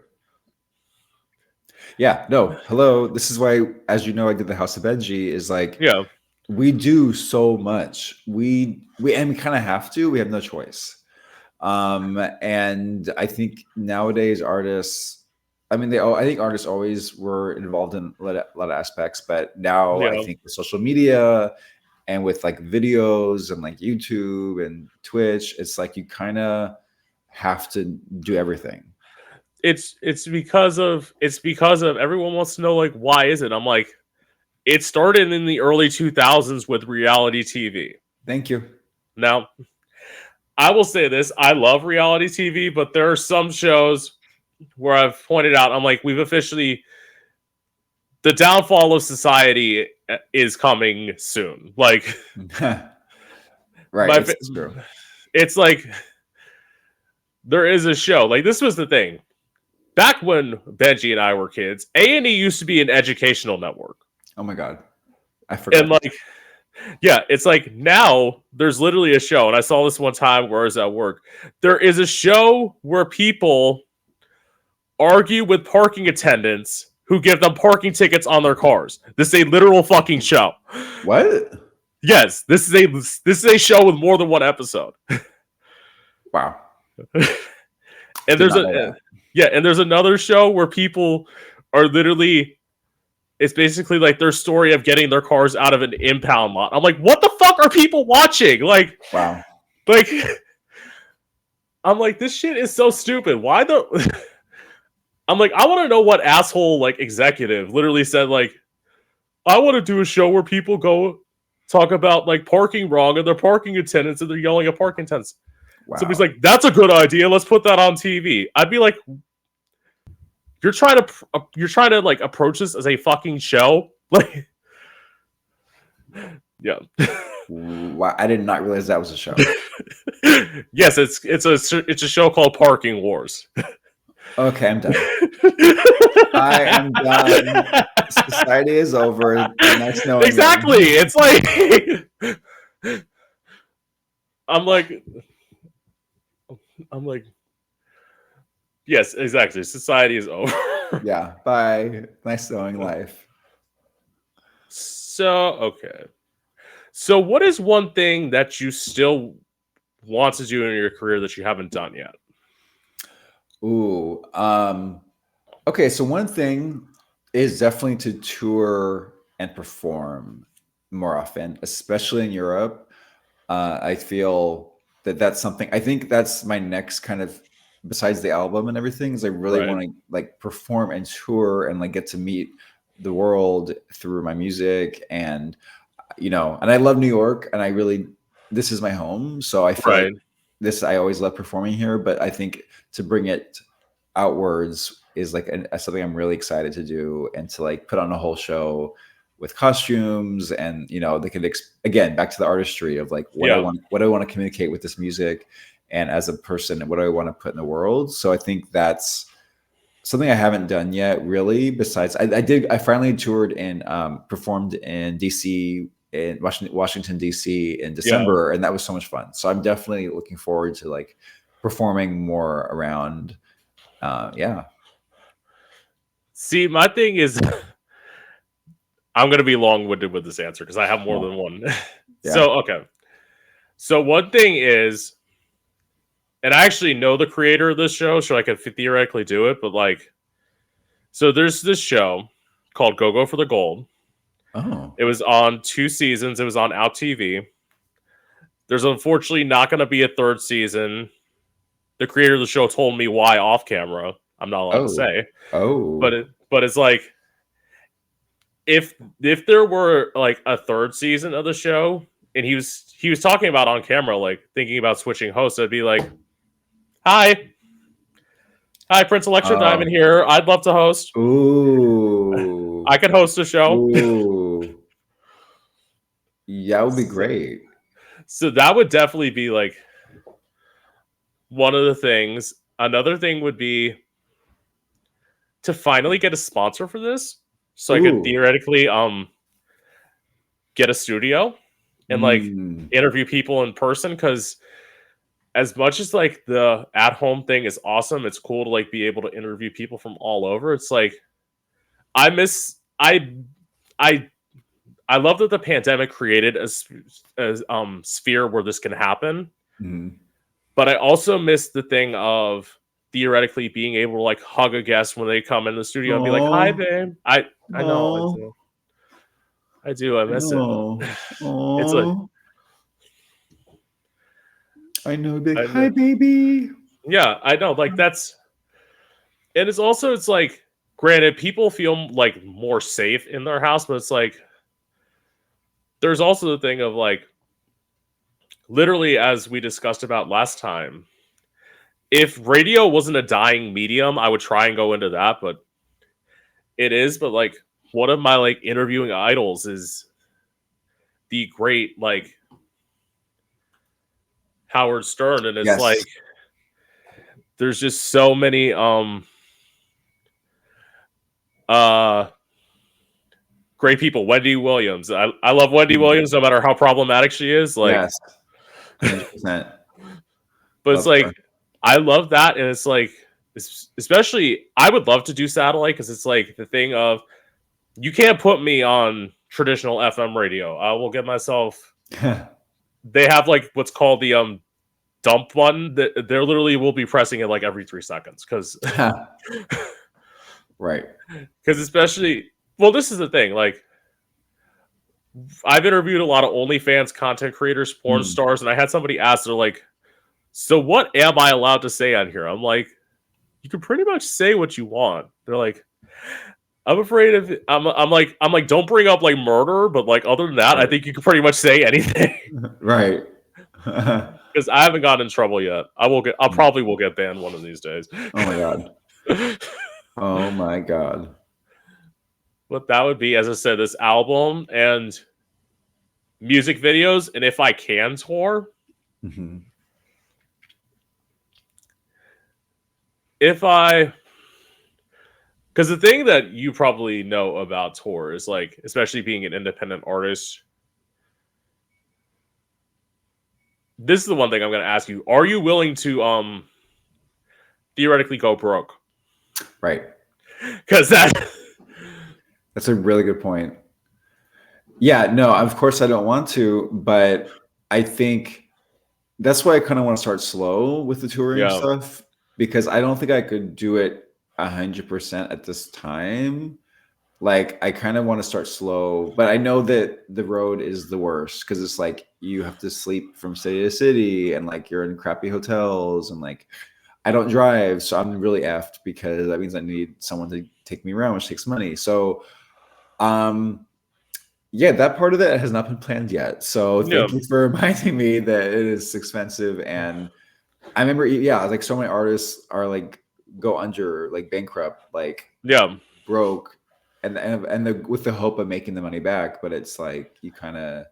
Yeah. No. Hello. This is why, as you know, I did the House of Benjy. Is like, Yeah, we do so much. We and we kind of have to. We have no choice. And I think nowadays artists, I mean, I think artists always were involved in a lot of aspects, but now I think with social media and with like videos and like YouTube and Twitch, it's like you kind of have to do everything. it's because of everyone wants to know like why is it? I'm like, it started in the early 2000s with reality TV. Thank you. Now, I will say this: I love reality TV, but there are some shows where I've pointed out, I'm like, we've officially, the downfall of society is coming soon. Like, right, it's true. It's like there is a show. Like this was the thing back when Benji and I were kids. A&E used to be an educational network. Oh my god, I forgot. And like, yeah, it's like now there's literally a show, and I saw this one time where I was at work. There is a show where people argue with parking attendants who give them parking tickets on their cars. This is a literal fucking show. What? Yes, this is a show with more than one episode. Wow. And there's and there's another show where people are literally, it's basically like their story of getting their cars out of an impound lot. I'm like, what the fuck are people watching? Like, wow. Like, I'm like, this shit is so stupid. Why the? I'm like, I want to know what asshole like executive literally said like, I want to do a show where people go talk about like parking wrong and their parking attendants and they're yelling at parking attendants. Wow. Somebody's like, that's a good idea. Let's put that on TV. I'd be like, you're trying to like approach this as a fucking show, like, yeah. Wow, I did not realize that was a show. Yes, it's a show called Parking Wars. Okay, I'm done. I am done. Society is over. Nice knowing exactly. You. It's like I'm like, yes, exactly. Society is over. Yeah. Bye. Nice knowing life. So okay. So what is one thing that you still want to do in your career that you haven't done yet? Ooh. Okay, so one thing is definitely to tour and perform more often, especially in Europe. I feel that that's something, I think that's my next kind of, besides the album and everything, is I really want to like perform and tour and like get to meet the world through my music. And, you know, and I love New York, and this is my home. So I feel like I always love performing here, but I think to bring it outwards is like something I'm really excited to do, and to like put on a whole show with costumes, and you know, they can again back to the artistry of like what I want to communicate with this music, and as a person, what do I want to put in the world. So I think that's something I haven't done yet, really. Besides, I finally toured and performed in DC, in Washington DC in December, and that was so much fun. So I'm definitely looking forward to like performing more around. See, my thing is, I'm gonna be long-winded with this answer because I have more than one. So okay. So one thing is, and I actually know the creator of this show, so I could theoretically do it, but like, so there's this show. called Go Go for the Gold. Oh. It was on 2 seasons. It was on Out TV. There's unfortunately not going to be a 3rd season. The creator of the show told me why off camera. I'm not allowed to say. Oh. But it's like, if there were like a 3rd season of the show, and he was talking about on camera, like thinking about switching hosts, I'd be like, hi, Prince Electro Diamond here. I'd love to host. Ooh. I could host a show. Ooh. Yeah, that would be great. So that would definitely be like one of the things. Another thing would be to finally get a sponsor for this, so I could theoretically get a studio and like interview people in person. Because as much as like the at home thing is awesome, it's cool to like be able to interview people from all over. It's like I love that the pandemic created a sphere where this can happen. But I also miss the thing of theoretically being able to like hug a guest when they come in the studio and be like, "Hi, babe." I know. I do. I miss it. It's like, I know. Big hi, baby. Yeah, I know. Like that's, and it's also, it's like, granted, people feel like more safe in their house, but it's like, there's also the thing of like, literally, as we discussed about last time, if radio wasn't a dying medium, I would try and go into that, but it is. But like, one of my like interviewing idols is the great like Howard Stern, and it's like there's just so many great people. Wendy Williams. I love Wendy Williams no matter how problematic she is. Like 100%. But it's like I love that, and it's like, especially I would love to do satellite, because it's like the thing of, you can't put me on traditional FM radio. I will get myself. They have like what's called the dump button that they're literally will be pressing it like every 3 seconds, because right. Because especially, well, this is the thing. Like, I've interviewed a lot of OnlyFans content creators, porn stars, and I had somebody ask, they're like, "So what am I allowed to say on here?" I'm like, "You can pretty much say what you want." They're like, "I'm afraid of." I'm like, "Don't bring up like murder, but like other than that, I think you can pretty much say anything." Right. Because I haven't gotten in trouble yet. I'll probably will get banned one of these days. Oh my god. Oh my god. But that would be, as I said, this album and music videos, and if I can tour. Because the thing that you probably know about tour is like, especially being an independent artist, this is the one thing I'm going to ask you: are you willing to theoretically go broke? Right. Because that's a really good point. Yeah, no, of course I don't want to, but I think that's why I kind of want to start slow with the touring stuff, because I don't think I could do it 100% at this time. Like, I kind of want to start slow, but I know that the road is the worst, because it's like you have to sleep from city to city, and like you're in crappy hotels, and like I don't drive, so I'm really effed, because that means I need someone to take me around, which takes money. So, yeah, that part of it has not been planned yet. So thank you for reminding me that it is expensive. And I remember, like so many artists are like go under, like bankrupt, like broke, and with the hope of making the money back. But it's like you kind of,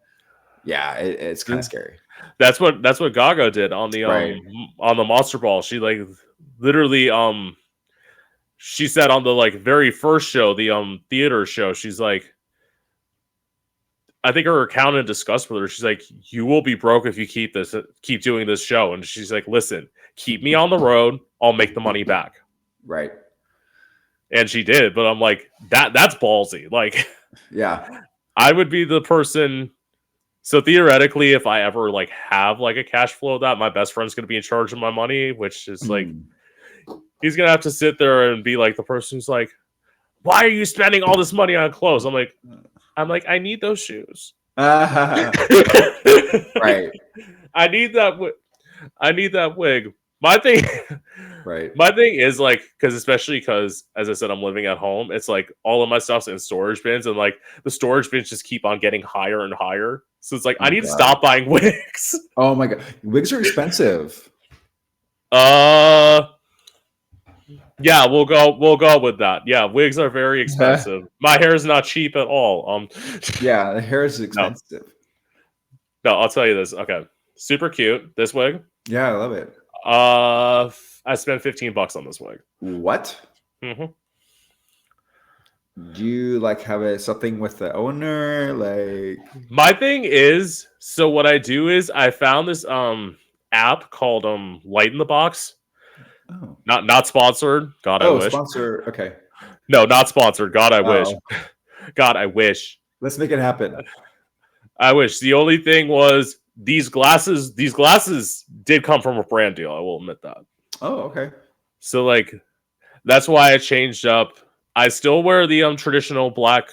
it's kind of scary. That's what Gaga did on the on the Monster Ball. She like literally she said on the like very first show, the theater show, she's like, I think her accountant discussed with her. She's like, "You will be broke if you keep doing this show." And she's like, "Listen, keep me on the road. I'll make the money back." Right. And she did, but I'm like, that's ballsy. Like, I would be the person. So theoretically, if I ever like have like a cash flow, that my best friend's gonna be in charge of my money, which is like, he's gonna have to sit there and be like the person who's like, why are you spending all this money on clothes? I'm like, I need those shoes. Right. I need that. I need that wig. My thing, Right. my thing is like, especially because, as I said, I'm living at home. It's like all of my stuff's in storage bins, and like the storage bins just keep on getting higher and higher. So it's like I need to stop buying wigs. Oh my god, wigs are expensive. Yeah, we'll go with that. Yeah, wigs are very expensive. My hair is not cheap at all. Yeah, the hair is expensive. No, I'll tell you this. Okay, super cute. This wig. Yeah, I love it. I spent $15 on this wig. What? Mm-hmm. Do you like have something with the owner? Like, my thing is, so what I do is I found this app called Light in the Box. oh, Not sponsored. God, I wish. Sponsor. Okay. No, not sponsored. God, I wish. God, I wish. Let's make it happen. I wish. The only thing was these glasses did come from a brand deal. I will admit that. Oh, okay. So like that's why I changed up. I still wear the traditional black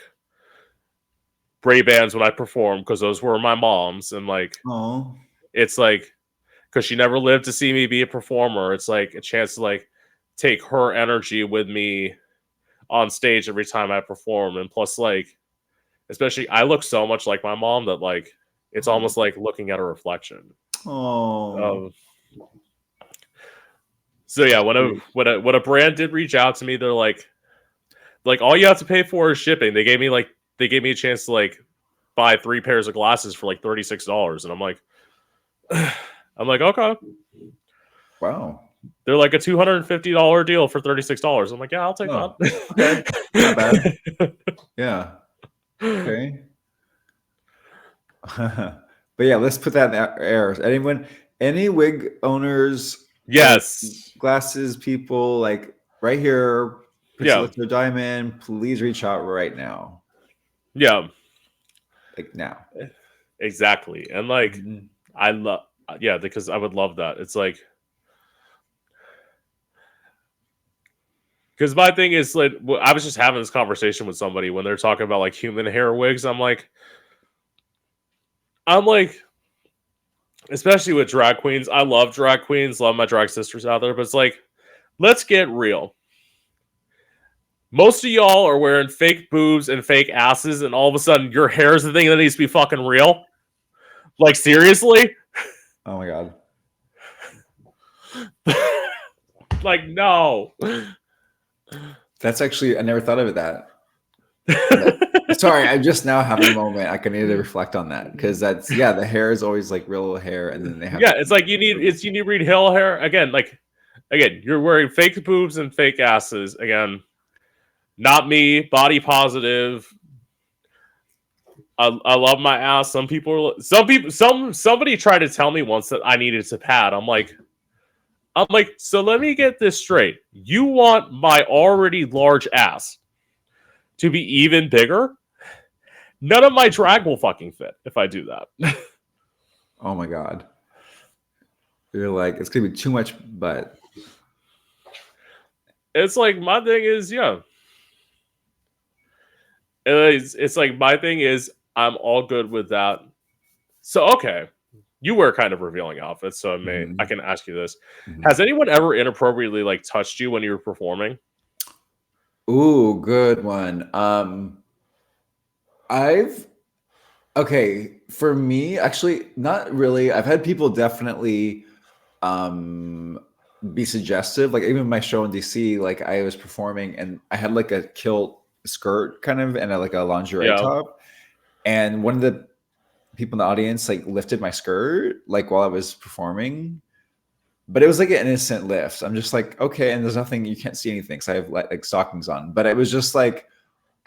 Ray-Bans when I perform because those were my mom's, and like it's like because she never lived to see me be a performer. It's like a chance to like take her energy with me on stage every time I perform, and plus like especially I look so much like my mom that like it's almost like looking at a reflection. Oh. So yeah, when a brand did reach out to me, they're like all you have to pay for is shipping. They gave me a chance to like buy 3 pairs of glasses for like $36, and I'm like okay. Wow. They're like a $250 deal for $36. I'm like, yeah, I'll take that. Okay. Not bad. Yeah. Okay. But yeah, let's put that in air. Any wig owners? Yes. Glasses people, like right here. Yeah. Diamond, please reach out right now. Yeah. Like now. Exactly. And like, I love, because I would love that. It's like, because my thing is like, I was just having this conversation with somebody when they're talking about like human hair wigs. I'm like, especially with drag queens. I love drag queens, love my drag sisters out there, but it's like, let's get real. Most of y'all are wearing fake boobs and fake asses, and all of a sudden your hair is the thing that needs to be fucking real. Like, seriously? Oh my god. Like, no. That's actually, I never thought of it that. Sorry, I'm just now having a moment. I need to reflect on that because that's the hair is always like real hair, and then they have it's like you need Reed Hill hair again. Like again, you're wearing fake boobs and fake asses again. Not me, body positive. I love my ass. Somebody tried to tell me once that I needed to pad. I'm like, so let me get this straight. You want my already large ass to be even bigger? None of my drag will fucking fit if I do that. Oh my god. You're like, it's gonna be too much butt. It's like my thing is, It's like my thing is I'm all good with that. So okay, you wear kind of revealing outfits, so I can ask you this: has anyone ever inappropriately like touched you when you were performing? Ooh, good one. For me, actually, not really. I've had people definitely be suggestive. Like even my show in DC, like I was performing and I had like a kilt skirt kind of and like a lingerie top, and one of the people in the audience like lifted my skirt like while I was performing, but it was like an innocent lift. I'm just like, okay, and there's nothing, you can't see anything because I have like stockings on, but it was just like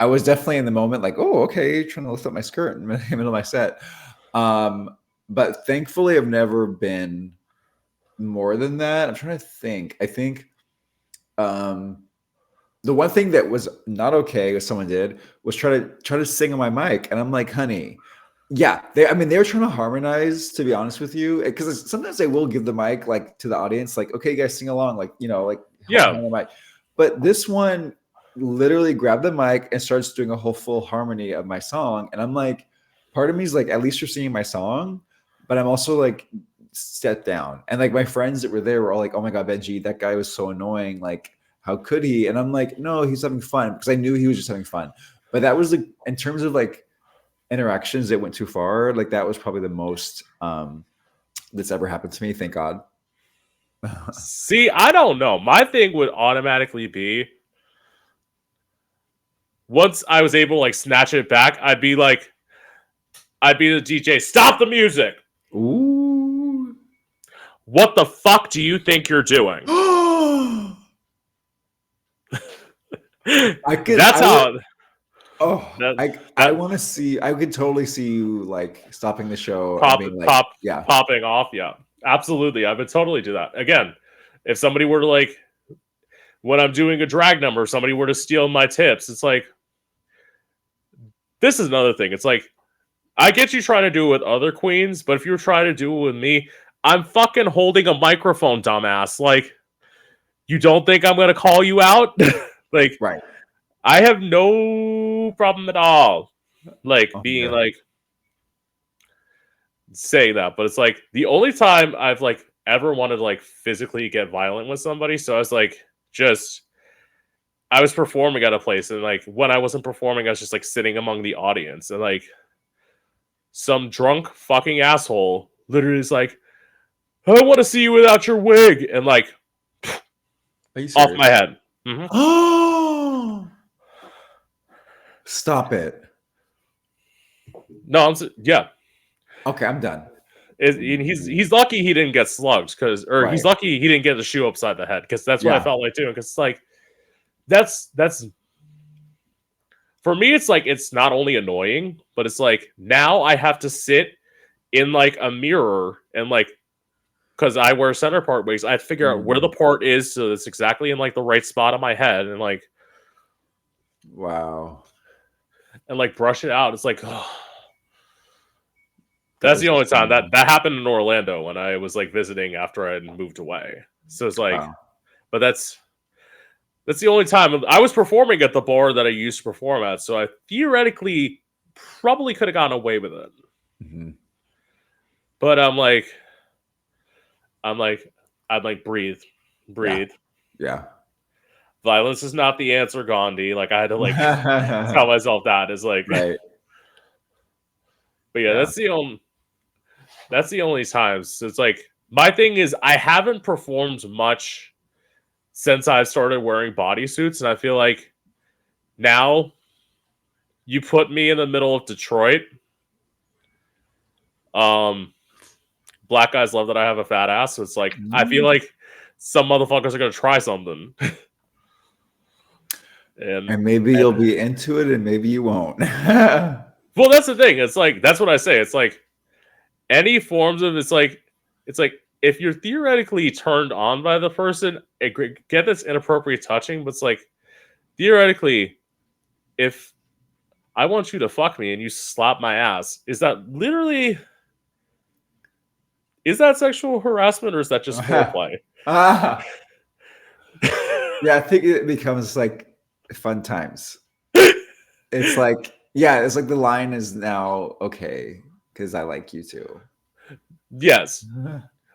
I was definitely in the moment like, oh, okay, trying to lift up my skirt in the middle of my set. But thankfully I've never been more than that. I'm trying to think. I think the one thing that was not okay what someone did was try to sing on my mic, and I'm like, honey, they were trying to harmonize, to be honest with you, because sometimes they will give the mic like to the audience, like, okay, you guys sing along, like, like on the mic. But this one, literally grabbed the mic and starts doing a whole full harmony of my song. And I'm like, part of me is like, at least you're singing my song, but I'm also like, set down. And like my friends that were there were all like, oh my God, Benji, that guy was so annoying. Like, how could he? And I'm like, no, he's having fun, because I knew he was just having fun. But that was like, in terms of like interactions that went too far, like that was probably the most that's ever happened to me. Thank God. See, I don't know. My thing would automatically be, once I was able to like snatch it back, I'd be the DJ, stop the music. Ooh. What the fuck do you think you're doing? I want to see. I could totally see you like stopping the show, popping off. Yeah, absolutely. I would totally do that. Again, if somebody were to like, when I'm doing a drag number, somebody were to steal my tips, it's like, this is another thing. It's like, I get you trying to do it with other queens, but if you're trying to do it with me, I'm fucking holding a microphone, dumbass. Like, you don't think I'm gonna call you out? Like, right. I have no problem at all, like, being like, saying that. But it's like, the only time I've like ever wanted to like physically get violent with somebody, so I was like, I was performing at a place, and like when I wasn't performing, I was just like sitting among the audience, and like some drunk fucking asshole literally is like, I don't want to see you without your wig, and like off my head. Mm-hmm. Oh, stop it! No, yeah. Okay, I'm done. He's lucky he didn't get slugged, he's lucky he didn't get the shoe upside the head, because that's what I felt like doing. Because it's like, that's for me, it's like, it's not only annoying, but it's like, now I have to sit in like a mirror and like, because I wear center part wigs, I have to figure out where the part is, so it's exactly in like the right spot on my head, and like, wow, and like brush it out. It's like, oh. That's the only time that happened in Orlando when I was like visiting after I had moved away. So it's like, but that's the only time I was performing at the bar that I used to perform at. So I theoretically probably could have gotten away with it. Mm-hmm. But I'm like, breathe. Yeah. Violence is not the answer, Gandhi. Like, I had to like tell myself that is like, right. But yeah, that's the only time. So it's like, my thing is, I haven't performed much since I've started wearing bodysuits, and I feel like now you put me in the middle of Detroit. Black guys love that I have a fat ass, so it's like, I feel like some motherfuckers are gonna try something. and maybe you'll be into it, and maybe you won't. Well, that's the thing. It's like, that's what I say. It's like, any forms of, it's like if you're theoretically turned on by the person, get this inappropriate touching, but it's like, theoretically, if I want you to fuck me and you slap my ass, is that sexual harassment, or is that just foreplay? Yeah, I think it becomes like fun times. It's like, it's like the line is now okay, because I like you too. Yes.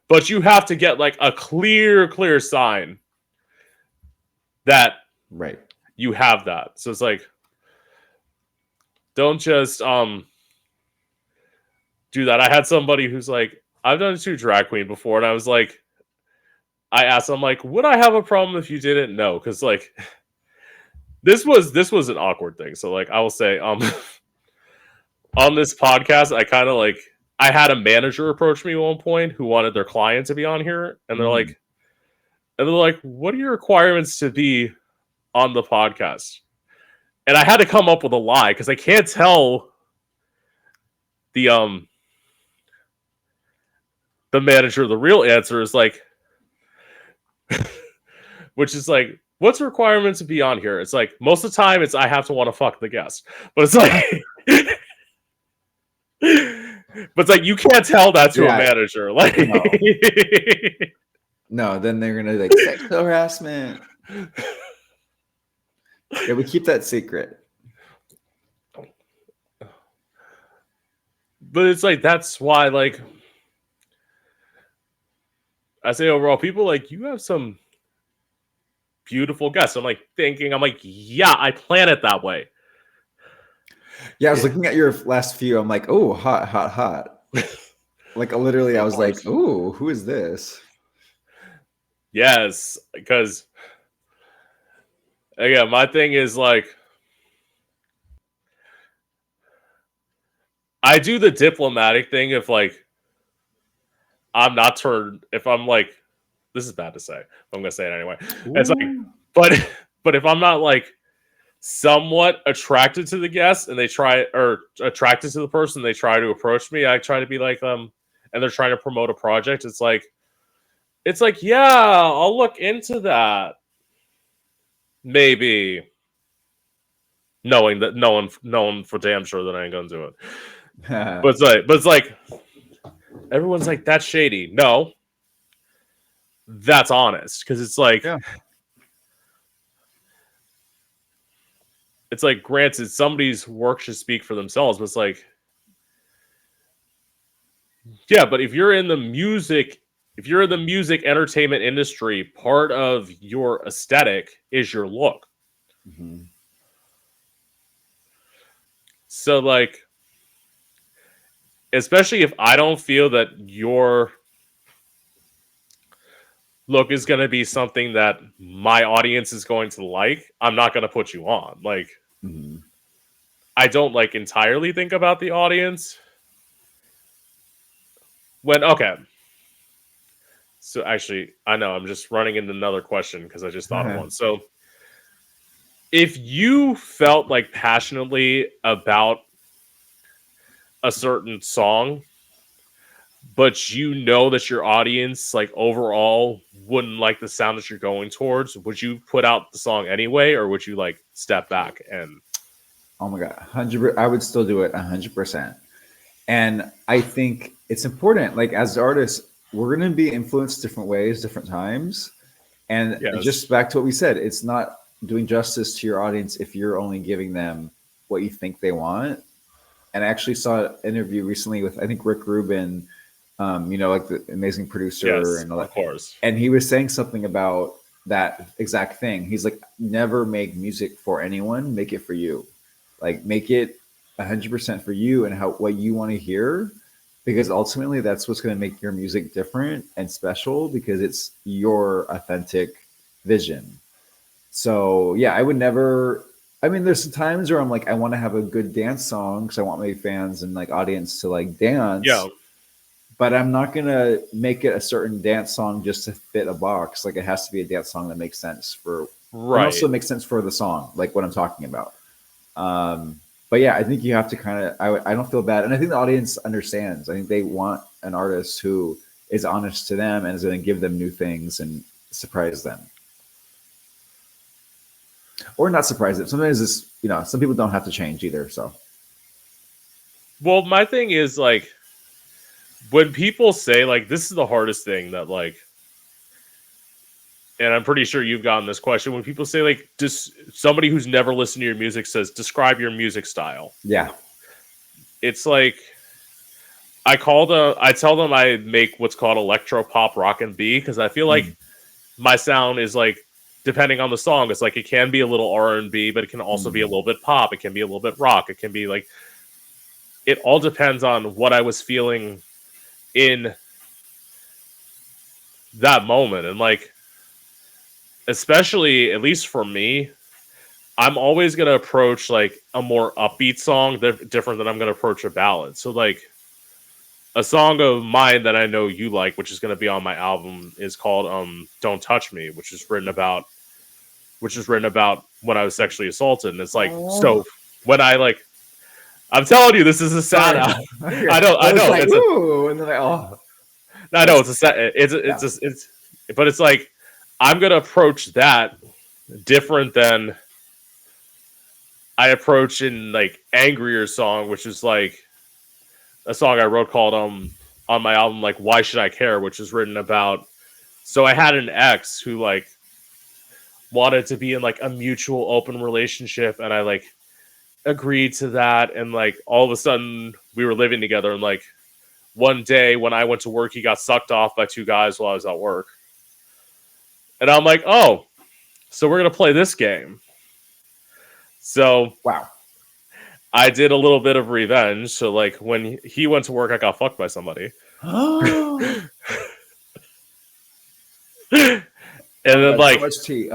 But you have to get like a clear sign that you have that. So it's like, don't just do that. I had somebody who's like, I've done it to drag queen before, and I was like, I asked, I'm like, would I have a problem if you didn't? No, because like, this was an awkward thing. So like, I will say, on this podcast, I kind of like, I had a manager approach me at one point who wanted their client to be on here, and they're like, what are your requirements to be on the podcast? And I had to come up with a lie, because I can't tell the manager the real answer is like, which is like, what's the requirement to be on here? It's like, most of the time it's I have to want to fuck the guest, but it's like, but it's like, you can't tell that to a manager. Like, no, then they're gonna like sexual harassment. Yeah, we keep that secret. But it's like that's why, like, I say overall, people like you have some beautiful guests. I'm like thinking, I'm like, yeah, I plan it that way. Yeah, I was looking at your last few. I'm like, oh, hot, hot, hot. Like literally, I Of was like, course. oh, who is this? Yes, because again, my thing is like I do the diplomatic thing if like I'm not turned if I'm like this is bad to say. I'm gonna say it anyway. It's like Ooh. but but if I'm not like somewhat attracted to the guest and they try or attracted to the person they try to approach me, I try to be like and they're trying to promote a project, it's like yeah, I'll look into that. Maybe knowing that knowing for damn sure that I ain't gonna do it. But it's like everyone's like that's shady. No, that's honest because Yeah. it's like granted somebody's work should speak for themselves, but it's like yeah, but if you're in the music entertainment industry, part of your aesthetic is your look. Mhm. So like especially if I don't feel that your look is going to be something that my audience is going to like, I'm not going to put you on. Like, Mhm. I don't like entirely think about the audience. Okay. So actually, I know I'm just running into another question because I just thought of one. So if you felt like passionately about a certain song, but you know that your audience, like overall, wouldn't like the sound that you're going towards, would you put out the song anyway, or would you like step back and? Oh my god, 100. I would still do it 100%. And I think it's important. Like as artists, we're going to be influenced different ways, different times. And Yes. just back to what we said, it's not doing justice to your audience if you're only giving them what you think they want. And I actually saw an interview recently with I think Rick Rubin, like the amazing producer Yes, and all of that. course. And he was saying something about that exact thing. He's like, never make music for anyone, make it for you. Like make it 100% for you and how what you want to hear, because ultimately that's what's going to make your music different and special because it's your authentic vision. So yeah, I would never. I mean, there's some times where I'm like, I want to have a good dance song because I want my fans and like audience to like Yeah, dance, but I'm not gonna make it a certain dance song just to fit a box. Like it has to be a dance song that makes sense for, and right. also makes sense for the song, like what I'm talking about. But yeah, I think you have to kind of. I don't feel bad, and I think the audience understands. I think they want an artist who is honest to them and is going to give them new things and surprise them, or not surprise them. Sometimes it's some people don't have to change either. So Well, my thing is like when people say like this is the hardest thing that like, and I'm pretty sure you've gotten this question when people say like just somebody who's never listened to your music says describe your music style. yeah, It's like I tell them I make what's called electro pop rock and B because I feel like mm, my sound is like depending on the song, it's like it can be a little R&B, but it can also be a mm, little bit pop. It can be a little bit rock. It can be like it all depends on what I was feeling in that moment. And like, especially at least for me, I'm always going to approach like a more upbeat song different than I'm going to approach a ballad. So like a song of mine that I know you like, which is going to be on my album is called Don't Touch Me, which is written about when I was sexually assaulted. And it's like, oh, so when I like, I'm telling you, this is a sad sorry. album. Okay. I Well, it's know, like ooh, and then like oh, I know that's it's a sad, yeah. but it's like, I'm going to approach that different than I approach in like angrier song, which is like a song I wrote called on my album like Why Should I Care, which is written about so I had an ex who like wanted to be in like a mutual open relationship, and I like agreed to that, and like all of a sudden we were living together, and like one day when I went to work, he got sucked off by two guys while I was at work. And I'm like, oh, so we're going to play this game. So Wow. I did a little bit of revenge. So like when he went to work, I got fucked by somebody. And then like so much tea.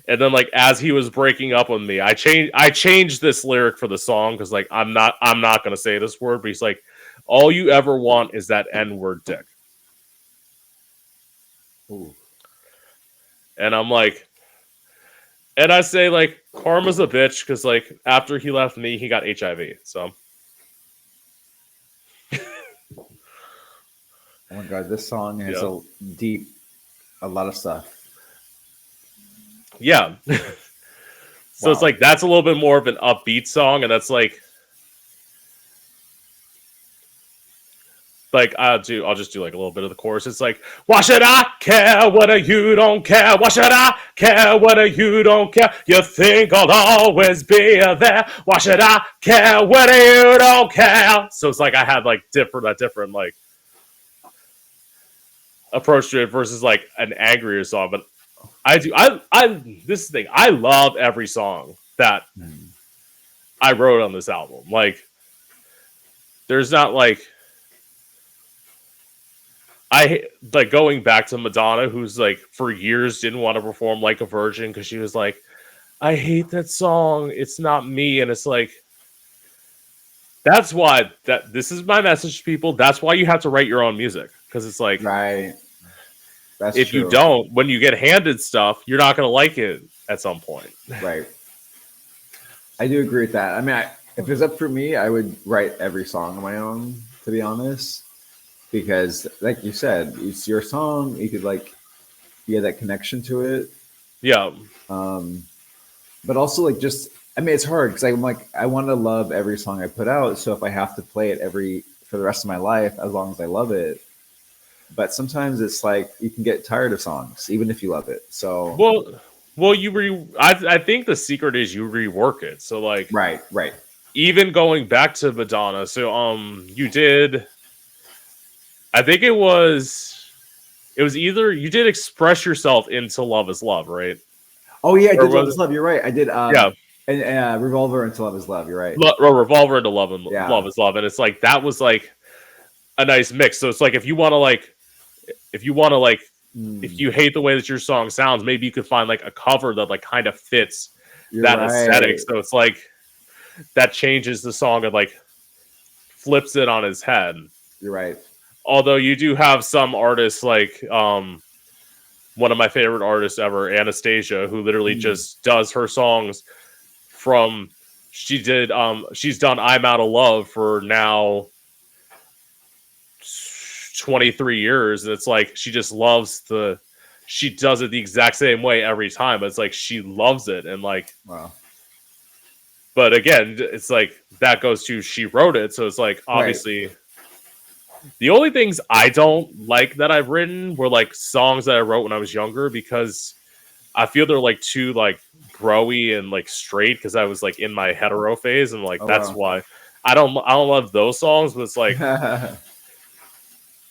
And then like as he was breaking up with me, I changed this lyric for the song because like I'm not gonna say this word, but he's like, all you ever want is that N-word dick. Ooh. And I'm like, and I say like karma's a bitch because like after he left me, he got HIV. So oh my god, this song has a lot of stuff. Yeah. So it's like that's a little bit more of an upbeat song, and that's like I'll just do like a little bit of the chorus. It's like, why should I care whether you don't care? Why should I care whether you don't care? You think I'll always be there. Why should I care whether you don't care? So it's like I had like different like approach to it versus like an angrier song. But this is the thing. I love every song that I wrote on this album. Like, there's not like I like going back to Madonna, who's like for years didn't want to perform Like a Virgin because she was like, I hate that song. It's not me. And it's like, that's why this is my message to people. That's why you have to write your own music. Because it's like, right. That's if true. you don't, when you get handed stuff, you're not going to like it at some point. Right. I do agree with that. I mean, if it's up for me, I would write every song on my own, to be honest. Because, like you said, it's your song. You could like, you have that connection to it. Yeah. But also, like, just I mean, it's hard because I'm like, I want to love every song I put out. So if I have to play it for the rest of my life, as long as I love it. But sometimes it's like you can get tired of songs, even if you love it. So well, I think the secret is you rework it. So like, right. Even going back to Madonna, so you did. I think it was either you did Express Yourself into Love Is Love, right? Oh yeah, I did Love Is Love. You're right. I did. Yeah. And Revolver into Love Is Love. You're right. Revolver into Love Is Love, and it's like that was like a nice mix. So it's like if you hate the way that your song sounds, maybe you could find like a cover that like kind of fits that aesthetic. So it's like that changes the song and like flips it on his head. You're right. Although you do have some artists like one of my favorite artists ever, Anastasia, who literally just does her songs from she's done I'm Out of Love for now 23 years, and it's like she just loves she does it the exact same way every time. It's like she loves it, and like wow. But again, it's like that goes to she wrote it, so it's like obviously right. The only things I don't like that I've written were like songs that I wrote when I was younger, because I feel they're like too like growy and like straight because I was like in my hetero phase, and like that's why I don't love those songs. But it's like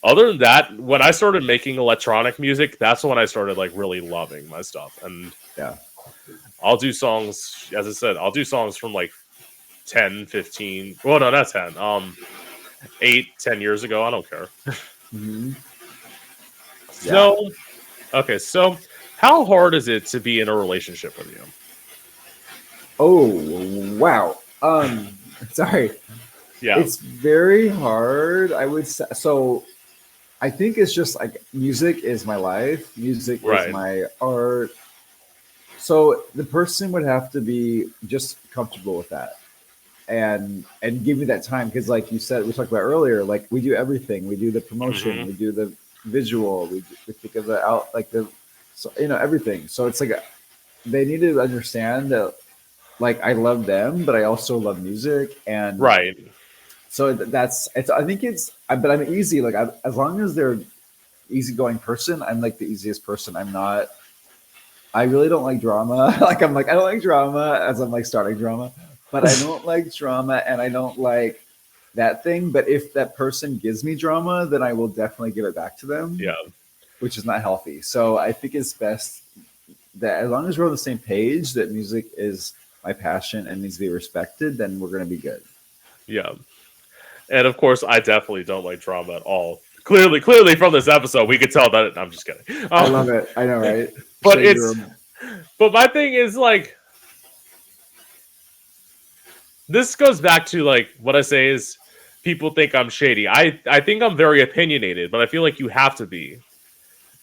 other than that, when I started making electronic music, that's when I started like really loving my stuff. And yeah, I'll do songs, as I said, I'll do songs from like 10, 15. Well, no, not 10. 8-10 years ago. I don't care. Mm-hmm. So, okay. So how hard is it to be in a relationship with you? Oh, wow. Sorry. Yeah. It's very hard, I would say. So I think it's just like music is my life. Music is my art. So the person would have to be just comfortable with that. And give me that time, because like you said, we talked about earlier, like we do everything. We do the promotion, we do the visual, we think of the out, like the, so, everything. So it's like they need to understand that, like, I love them, but I also love music, and so I think but I'm easy. Like as long as they're easygoing person, I'm like the easiest person. I'm not I really don't like drama. Like I'm like I don't like drama as I'm like starting drama, but I don't like drama and I don't like that thing. But if that person gives me drama, then I will definitely give it back to them, Yeah, which is not healthy. So I think it's best that as long as we're on the same page, that music is my passion and needs to be respected, then we're gonna be good. yeah. And of course, I definitely don't like drama at all. Clearly from this episode, we could tell that. I'm just kidding. I love it. I know, right? But Shade it's, room. but my thing is like, this goes back to like what I say is people think I'm shady. I think I'm very opinionated, but I feel like you have to be in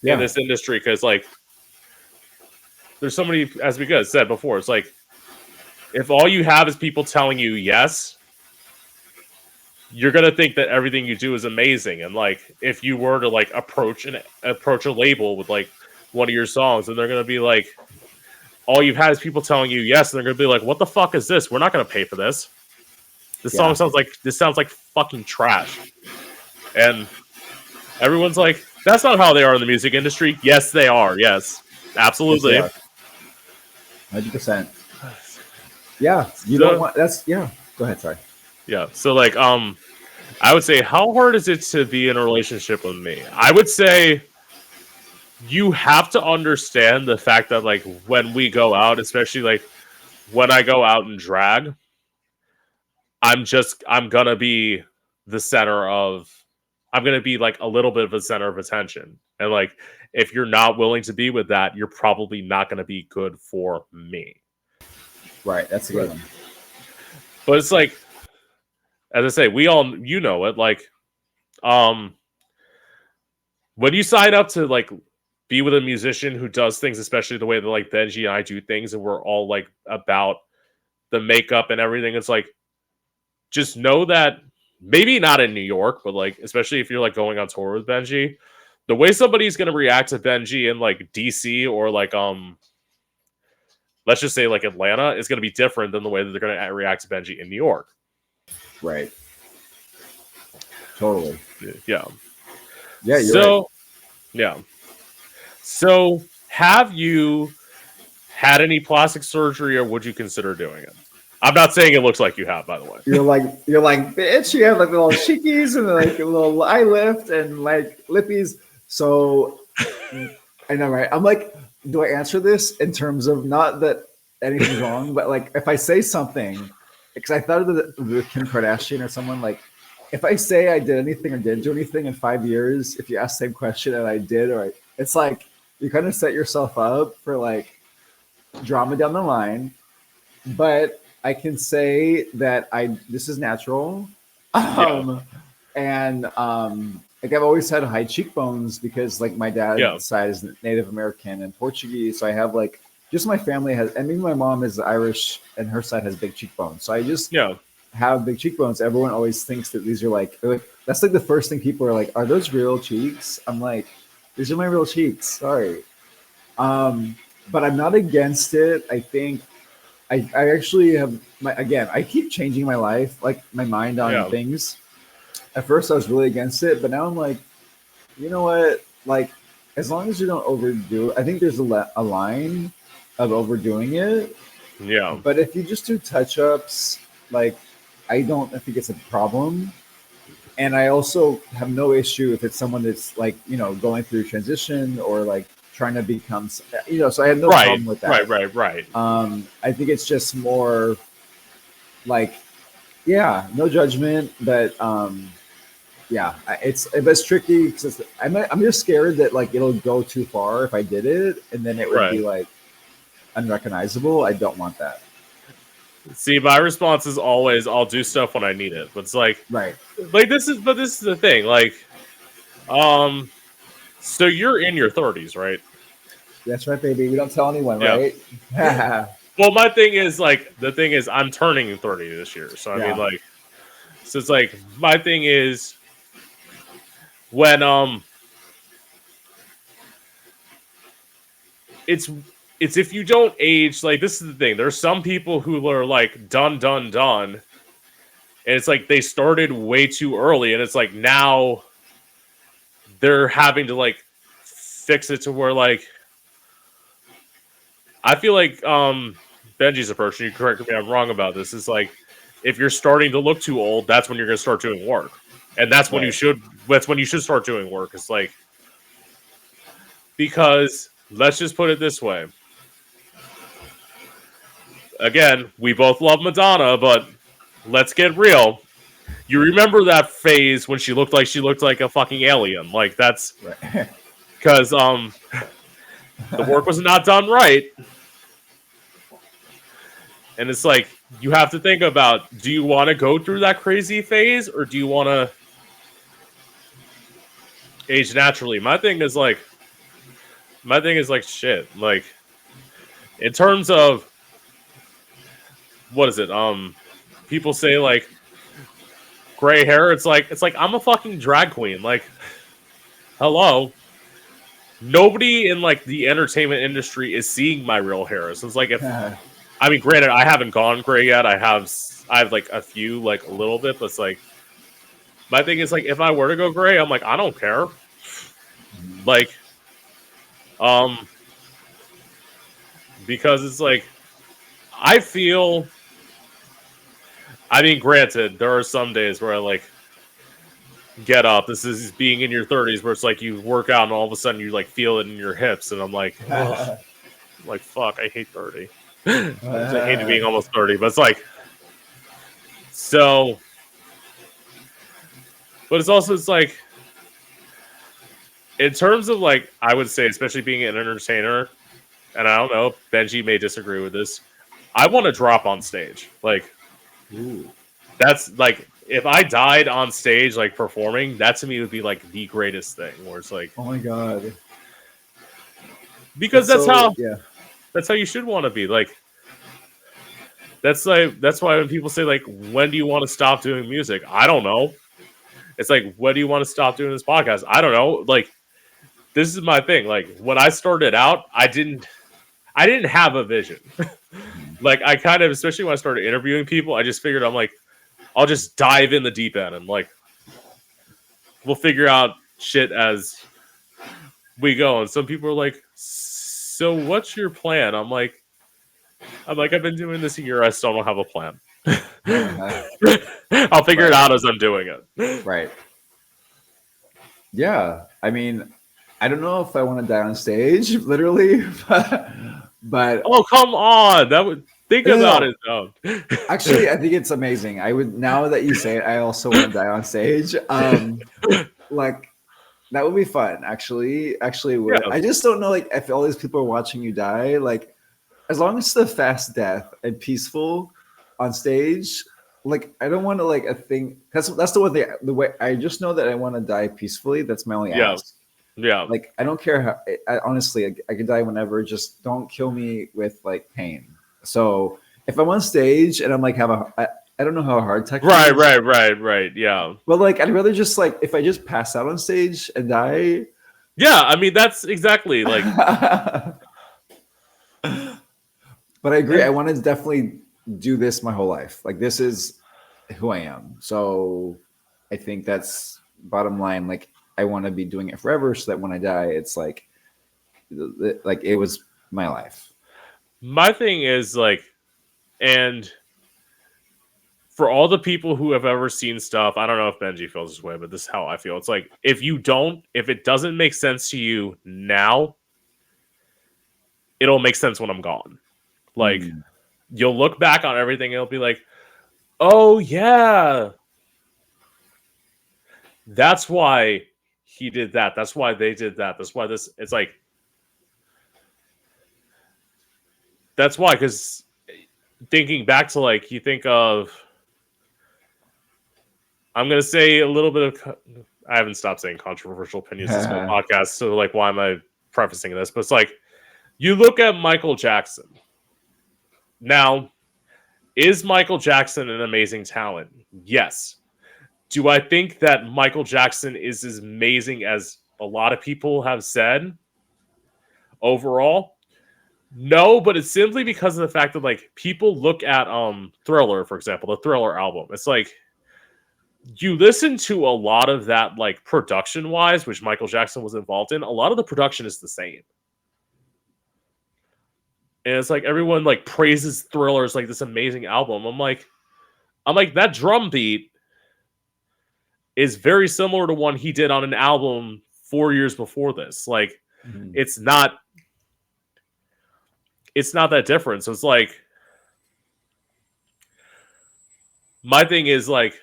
Yeah, this industry because like there's so many, as we guys said before, it's like if all you have is people telling you yes, you're gonna think that everything you do is amazing. And like if you were to like approach a label with like one of your songs, and they're gonna be like, all you've had is people telling you yes, and they're gonna be like, what the fuck is this? We're not gonna pay for this. This yeah, song sounds like fucking trash. And everyone's like, that's not how they are in the music industry. Yes, they are. Yes, yes, they absolutely. are. 100%. Yeah, you don't So, want that's yeah. Go ahead, sorry. yeah. So like, I would say, how hard is it to be in a relationship with me? I would say you have to understand the fact that like when we go out, especially like when I go out and drag, I'm gonna be the center of I'm gonna be like a little bit of a center of attention. And like if you're not willing to be with that, you're probably not gonna be good for me. Right, that's a good one. But it's like, as I say, we all you know it, like um when you sign up to like be with a musician who does things, especially the way that like Benji and I do things, and we're all like about the makeup and everything, it's like just know that maybe not in New York, but like especially if you're like going on tour with Benji, the way somebody's gonna react to Benji in like DC or like let's just say like Atlanta is gonna be different than the way that they're gonna react to Benji in New York. Right. Totally. Yeah. Yeah, you're right. So yeah. So have you had any plastic surgery or would you consider doing it? I'm not saying it looks like you have, by the way. You're like, bitch, you have like little cheekies and like a little eye lift and like lippies. So I know, right? I'm like, do I answer this in terms of not that anything's wrong, but like if I say something, because I thought of the Kim Kardashian or someone like, if I say I did anything or didn't do anything in 5 years, if you ask the same question and I did, it's like you kind of set yourself up for like drama down the line. But I can say that this is natural. Yeah. And like I've always had high cheekbones because like my dad's Yeah. side is Native American and Portuguese. So I have like just my family has, and even my mom is Irish and her side has big cheekbones. So I just Yeah. have big cheekbones. Everyone always thinks that these are like, that's like the first thing people are like, are those real cheeks? I'm like, these are my real cheeks. Sorry. But I'm not against it. I think I actually have again, I keep changing my life, like my mind on Yeah. things. At first I was really against it, but now I'm like, you know what? Like, as long as you don't overdo it, I think there's a line of overdoing it. Yeah. But if you just do touch ups, like, I think it's a problem. And I also have no issue if it's someone that's like, going through transition or like trying to become, so I have no Right. problem with that. Right. I think it's just more like, yeah, no judgment, but yeah, it's tricky because I'm just scared that like it'll go too far if I did it, and then it would be Right. like unrecognizable. I don't want that. See, my response is always I'll do stuff when I need it. But it's like Right. this is the thing. Like, so you're in your 30s, right? That's right, baby. We don't tell anyone, Yeah. right? Yeah. Well, my thing is like the thing is I'm turning 30 this year. So I mean like so it's like my thing is when it's if you don't age, like this is the thing. There's some people who are like done, and it's like they started way too early, and it's like now they're having to like fix it to where like I feel like Benji's approach, and you correct me if I'm wrong about this, is like if you're starting to look too old, that's when you're going to start doing work, and that's when you should. That's when you should start doing work. It's like because let's just put it this way. Again, we both love Madonna, but let's get real. You remember that phase when she looked like a fucking alien? Like that's because the work was not done right. And it's like, you have to think about, do you want to go through that crazy phase or do you want to age naturally? My thing is like, shit. Like, in terms of, what is it? People say like, gray hair. It's like, I'm a fucking drag queen. Like, hello. Nobody in like the entertainment industry is seeing my real hair. So it's like, if I mean, granted, I haven't gone gray yet. I have like a few, like a little bit, but it's like, my thing is like, if I were to go gray, I'm like, I don't care. Like, because it's like, I feel, I mean, granted, there are some days where I like get up. This is being in your 30s where it's like you work out and all of a sudden you like feel it in your hips. And I'm like, ugh. Like, fuck, I hate 30. I hate being almost 30, but it's like, so, but it's also, it's like, in terms of like, I would say, especially being an entertainer, and I don't know, Benji may disagree with this, I want to drop on stage. Like, ooh. That's like, if I died on stage, like performing, that to me would be like the greatest thing, where it's like, oh my God. Because that's how, yeah. That's how you should want to be. Like, that's why when people say like, when do you want to stop doing music? I don't know. It's like, when do you want to stop doing this podcast? I don't know. Like, this is my thing. Like, when I started out, I didn't have a vision. Like, I kind of, especially when I started interviewing people, I just figured, I'm like, I'll just dive in the deep end and like, we'll figure out shit as we go. And some people are like, so what's your plan? I'm like, I've been doing this a year. I still don't have a plan. I'll figure it out as I'm doing it. Right. Yeah. I mean, I don't know if I want to die on stage, literally, but oh, come on. That would think about it though. Actually, I think it's amazing. I would, now that you say it, I also want to die on stage. Like, that would be fun. Actually would. Yeah. I just don't know, like, if all these people are watching you die, like, as long as it's a fast death and peaceful on stage, like, I don't want to, like, a thing. That's the one thing. The way I just know that I want to die peacefully. That's my only ask. Yeah. Like, I don't care how. Honestly, I could die whenever. Just don't kill me with like pain. So if I'm on stage and I'm like I don't know how hard tech. Right. Yeah. But like, I'd rather just like, if I just pass out on stage and die. Yeah, I mean, that's exactly like. But I agree. I want to definitely do this my whole life. Like, this is who I am. So I think that's bottom line. Like, I want to be doing it forever so that when I die, it's like it was my life. My thing is like, and for all the people who have ever seen stuff, I don't know if Benji feels this way, but this is how I feel. It's like, if it doesn't make sense to you now, it'll make sense when I'm gone. Like, you'll look back on everything and it'll be like, oh yeah, that's why he did that. That's why they did that. That's why this, it's like, that's why, because thinking back to like, you think of, I'm going to say a little bit of, I haven't stopped saying controversial opinions this whole podcast. So like, why am I prefacing this? But it's like, you look at Michael Jackson. Now, is Michael Jackson an amazing talent? Yes. Do I think that Michael Jackson is as amazing as a lot of people have said overall? No, but it's simply because of the fact that like people look at Thriller, for example, the Thriller album. It's like, you listen to a lot of that, like, production wise, which Michael Jackson was involved in, a lot of the production is the same. and it's like everyone like praises Thriller as like this amazing album. I'm like that drum beat is very similar to one he did on an album 4 years before this. Like Mhm. it's not that different. So it's like my thing is like,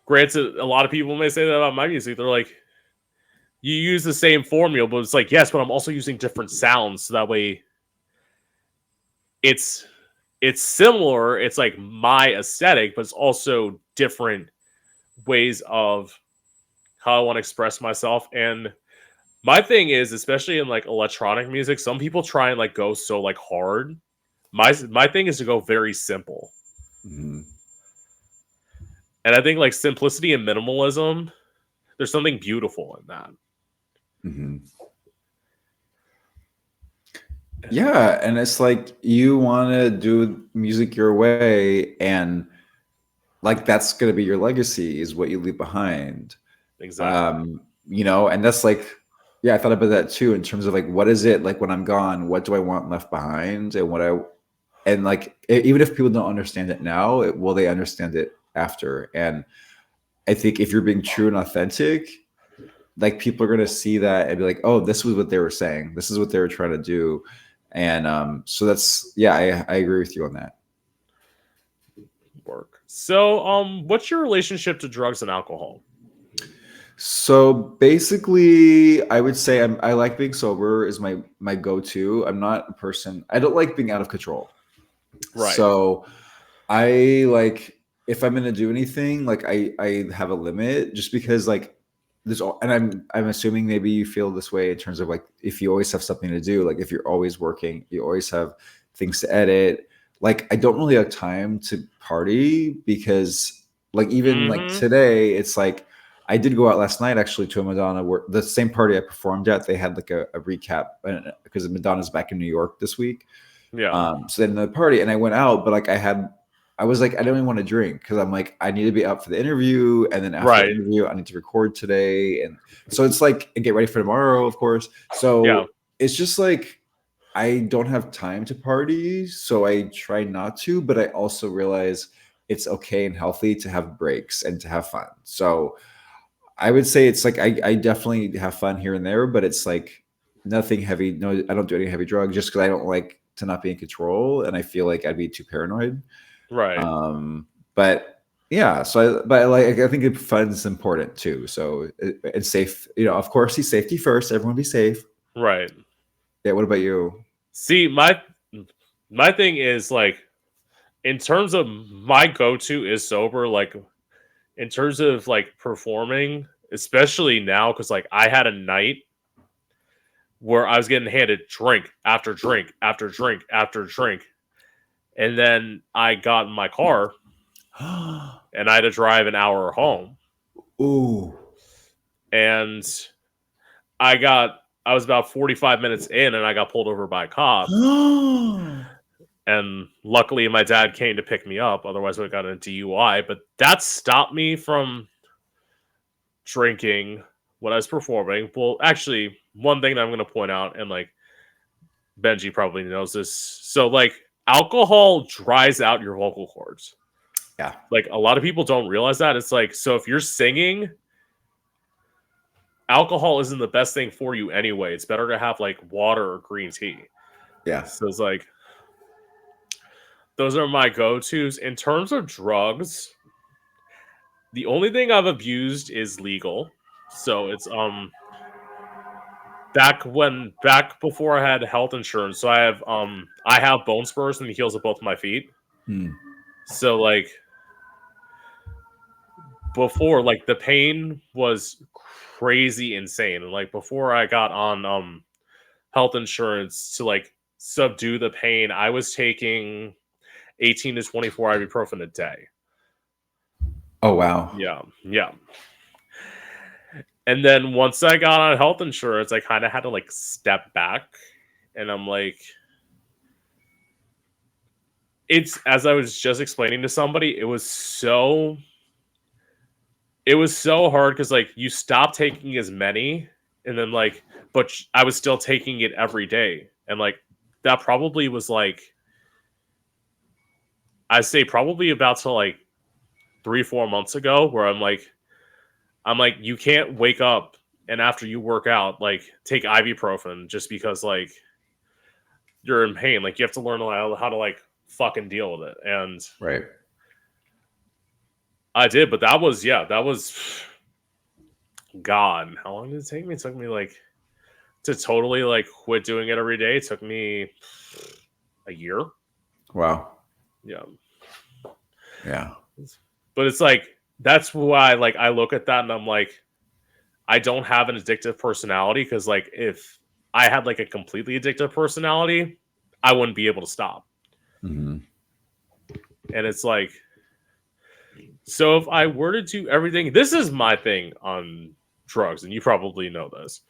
granted, a lot of people may say that about my music. They're like, you use the same formula, but it's like, yes, but I'm also using different sounds, so that way it's similar. It's like my aesthetic, but it's also different ways of how I want to express myself. And my thing is, especially in like electronic music, some people try and like go so like hard. My thing is to go very simple. Mhm. And I think like simplicity and minimalism, there's something beautiful in that. Mhm. Yeah, and it's like you want to do music your way, and like that's going to be your legacy, is what you leave behind. Exactly. And that's like, yeah, I thought about that too in terms of like, what is it like when I'm gone? What do I want left behind? And like, even if people don't understand it now, will they understand it after? And I think if you're being true and authentic, like people are going to see that and be like, oh, this was what they were saying. This is what they were trying to do. And so that's, yeah, I agree with you on that. Work. So, what's your relationship to drugs and alcohol? So basically, I would say I like being sober is my go-to. I'm not a person. I don't like being out of control. Right. So I like if I'm gonna do anything, like I have a limit just because like there's all, and I'm assuming maybe you feel this way in terms of like if you always have something to do, like if you're always working, you always have things to edit. Like I don't really have time to party because like even like Mm-hmm. today, it's like I did go out last night actually to a Madonna work the same party I performed at. They had like a recap because Madonna's back in New York this week. Yeah. So then the party, and I went out, but like I was like, I don't even want to drink because I'm like, I need to be up for the interview, and then after the Right. interview, I need to record today, and so it's like, and get ready for tomorrow, of course. Yeah. So it's just like I don't have time to party, so I try not to, but I also realize it's okay and healthy to have breaks and to have fun. So I would say it's like I definitely have fun here and there, but it's like nothing heavy. No, I don't do any heavy drugs just because I don't like to not be in control, and I feel like I'd be too paranoid. Right. But yeah, but like I think fun is important too. So it's safe. Of course, safety first. Everyone be safe. Right. Yeah. What about you? See, my thing is like, in terms of my go-to is sober. Like, in terms of like performing, especially now, because like I had a night where I was getting handed drink after drink after drink after drink, and then I got in my car and I had to drive an hour home, Ooh. and I was about 45 minutes in, and I got pulled over by a cop. And luckily, my dad came to pick me up. Otherwise, I would have gotten a DUI. But that stopped me from drinking when I was performing. Well, actually, one thing that I'm going to point out, and like Benji probably knows this. So, like, alcohol dries out your vocal cords. Yeah. Like, a lot of people don't realize that. It's like, so if you're singing, alcohol isn't the best thing for you anyway. It's better to have like water or green tea. Yeah. So it's like, those are my go-tos. In terms of drugs, the only thing I've abused is legal. So it's back before I had health insurance. So I have bone spurs in the heels of both my feet. Hmm. So like before, like the pain was crazy insane. And like before I got on health insurance, to like subdue the pain, I was taking 18 to 24 ibuprofen a day. Oh wow. Yeah. Yeah. And then once I got on health insurance, I kind of had to like step back, and I'm like, it's, as I was just explaining to somebody, it was so hard because like you stop taking as many, and then like, but I was still taking it every day. And like that probably was like, I say probably about to like 3-4 months ago, where I'm like, you can't wake up and after you work out, like take ibuprofen just because like you're in pain. Like you have to learn how to like fucking deal with it. And Right. I did, but that was God. How long did it take me? It took me like to totally like quit doing it every day. It took me a year. Wow. Yeah. Yeah. But it's like that's why like I look at that and I'm like, I don't have an addictive personality, because like if I had like a completely addictive personality, I wouldn't be able to stop. Mm-hmm. And it's like, so if I were to do everything, this is my thing on drugs, and you probably know this.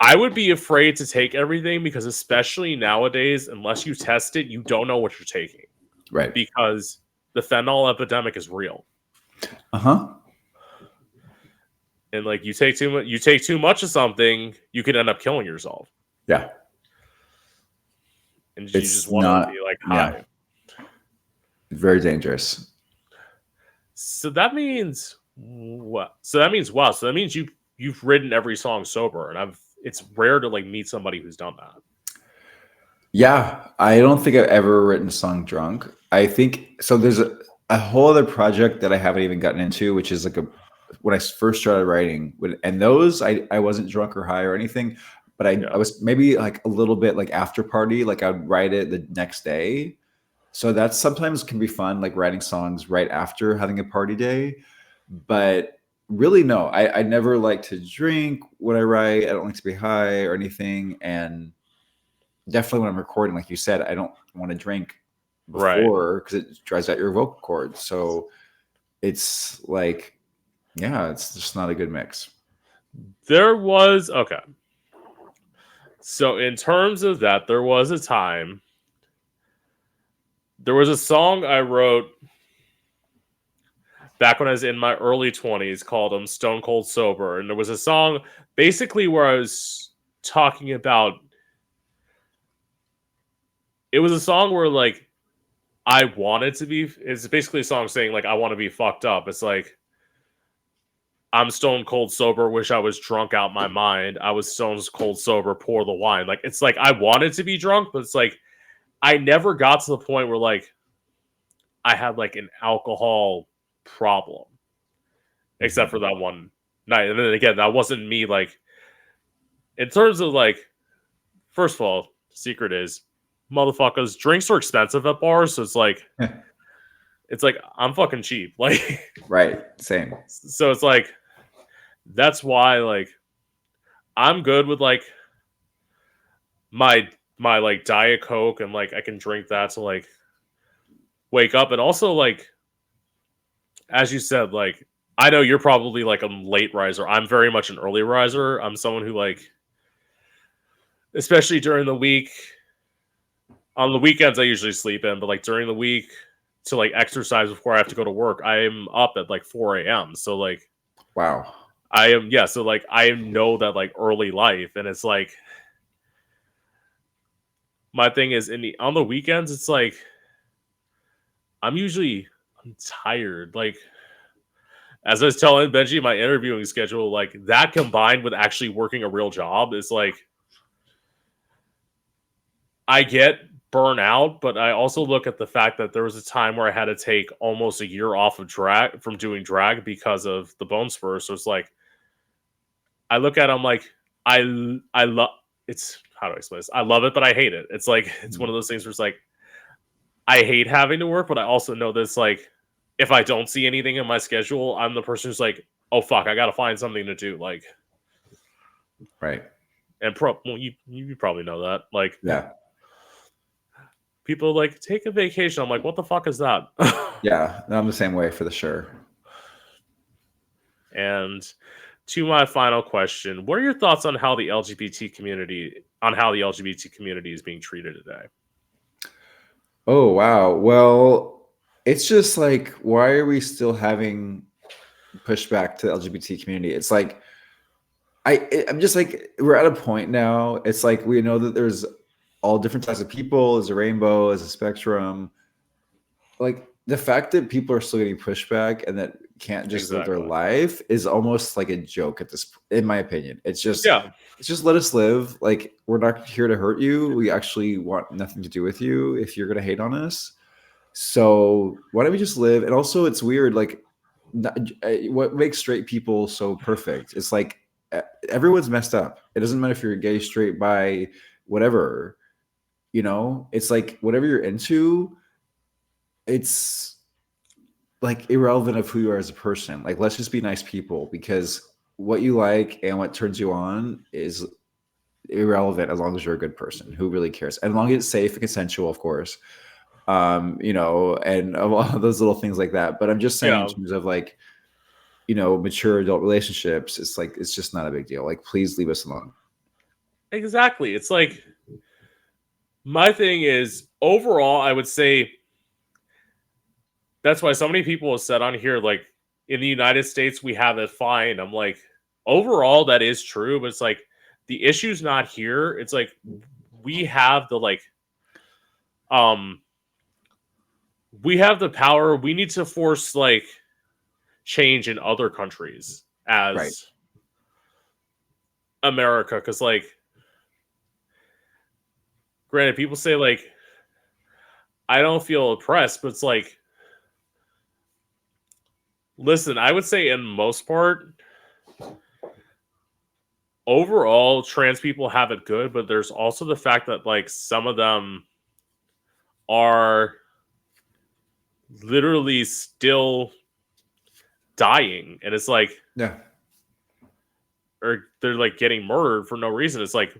I would be afraid to take everything because, especially nowadays, unless you test it, you don't know what you're taking. Right. Because the fentanyl epidemic is real. Uh-huh. And like you take too much of something, you could end up killing yourself. Yeah. And you just want to be like high. Yeah. Very dangerous. So that means what? So that means you've written every song sober, and it's rare to like meet somebody who's done that. Yeah, I don't think I've ever written a song drunk. I think so. There's a whole other project that I haven't even gotten into, which is like when I first started writing, and those I wasn't drunk or high or anything, but I was maybe like a little bit like after party, like I would write it the next day. So that sometimes can be fun, like writing songs right after having a party day. But really, no, I never like to drink when I write. I don't like to be high or anything, and definitely when I'm recording, like you said, I don't want to drink before because it dries out your vocal cords. So it's like, yeah, it's just not a good mix. Okay. So in terms of that, there was a time. There was a song I wrote back when I was in my early 20s called Stone Cold Sober. And there was a song basically where I was talking about. It was a song where like I wanted to be. It's basically a song saying like I want to be fucked up. It's like I'm stone cold sober. Wish I was drunk out my mind. I was stone cold sober. Pour the wine. Like it's like I wanted to be drunk, but it's like I never got to the point where like I had like an alcohol problem, except for that one night. And then again, that wasn't me. Like in terms of like, first of all, secret is motherfuckers, drinks are expensive at bars, so it's like I'm fucking cheap. Like right, same. So it's like that's why like I'm good with like my like Diet Coke, and like I can drink that to like wake up. And also like as you said, like I know you're probably like a late riser. I'm very much an early riser. I'm someone who like, especially during the week, on the weekends I usually sleep in, but like during the week to like exercise before I have to go to work, I'm up at like 4 a.m. So like wow. So like I know that like early life, and it's like my thing is on the weekends, it's like I'm tired. Like as I was telling Benji, my interviewing schedule, like that combined with actually working a real job is like I get burnout, but I also look at the fact that there was a time where I had to take almost a year off of drag from doing drag because of the bone spur. So it's like I look at it, I'm like I love it's how do I explain this? I love it, but I hate it. It's like it's one of those things where it's like I hate having to work, but I also know this like if I don't see anything in my schedule, I'm the person who's like, oh fuck, I gotta find something to do. Like right. And you probably know that. Like yeah. People like take a vacation. I'm like, what the fuck is that? Yeah, I'm the same way for sure. And to my final question, what are your thoughts on how the LGBT community is being treated today? Oh wow. Well, it's just like, why are we still having pushback to the LGBT community? It's like I'm just like, we're at a point now. It's like we know that there's all different types of people. There's a rainbow, there's a spectrum. Like the fact that people are still getting pushback and that can't just live their Exactly. life is almost like a joke at this, in my opinion. It's just Yeah. let us live. Like we're not here to hurt you. We actually want nothing to do with you if you're gonna hate on us. So why don't we just live? And also, it's weird. Like, what makes straight people so perfect? It's like everyone's messed up. It doesn't matter if you're gay, straight, bi, whatever. You know, it's like whatever you're into. It's like irrelevant of who you are as a person. Like, let's just be nice people because what you like and what turns you on is irrelevant as long as you're a good person. Who really cares? And as long as it's safe and consensual, of course. You know, and a lot of those little things like that. But I'm just saying, in Yeah. terms of like, you know, mature adult relationships, it's like it's just not a big deal. Like, please leave us alone. Exactly. It's like my thing is overall, I would say that's why so many people have said on here, like in the United States, we have it fine. I'm like, overall, that is true, but it's like the issue's not here. It's like we have the um we have the power. We need to force like change in other countries Right. as America, because like granted, people say like I don't feel oppressed, but it's like listen, I would say in most part, overall, trans people have it good, but there's also the fact that like some of them are literally still dying, and it's like, Yeah. or they're like getting murdered for no reason. It's like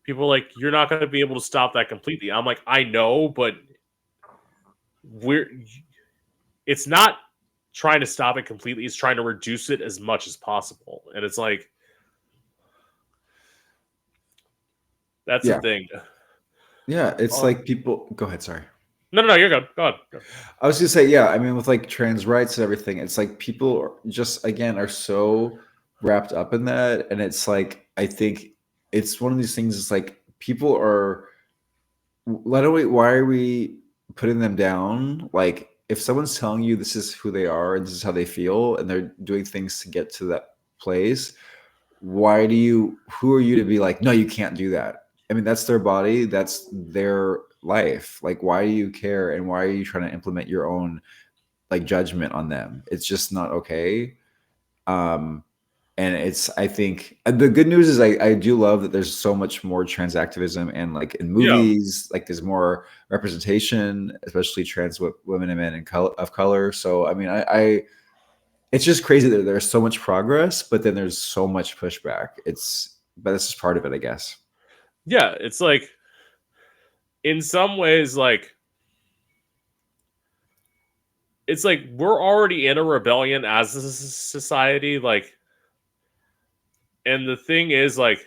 people are like, you're not going to be able to stop that completely. I'm like, I know, but we're it's not trying to stop it completely. It's trying to reduce it as much as possible, and it's like that's the Yeah. thing. Yeah. It's like people. Go ahead. Sorry. No, you're good. Go ahead. Go. I was gonna say, yeah. I mean, with like trans rights and everything, it's like people just again are so wrapped up in that, and it's like I think it's one of these things. It's like people are. Why are we putting them down? Like, if someone's telling you this is who they are and this is how they feel, and they're doing things to get to that place, who are you to be like, no, you can't do that? I mean, that's their body, that's their life. Like, why do you care? And why are you trying to implement your own like judgment on them? It's just not okay. Um, and it's I think the good news is I do love that there's so much more trans activism and like in Yeah, movies like there's more representation, especially trans women and men of color. So I mean I it's just crazy that there's so much progress, but then there's so much pushback. But this is part of it, I guess. yeah. It's like in some ways, like it's like we're already in a rebellion as a society. Like, and the thing is, like,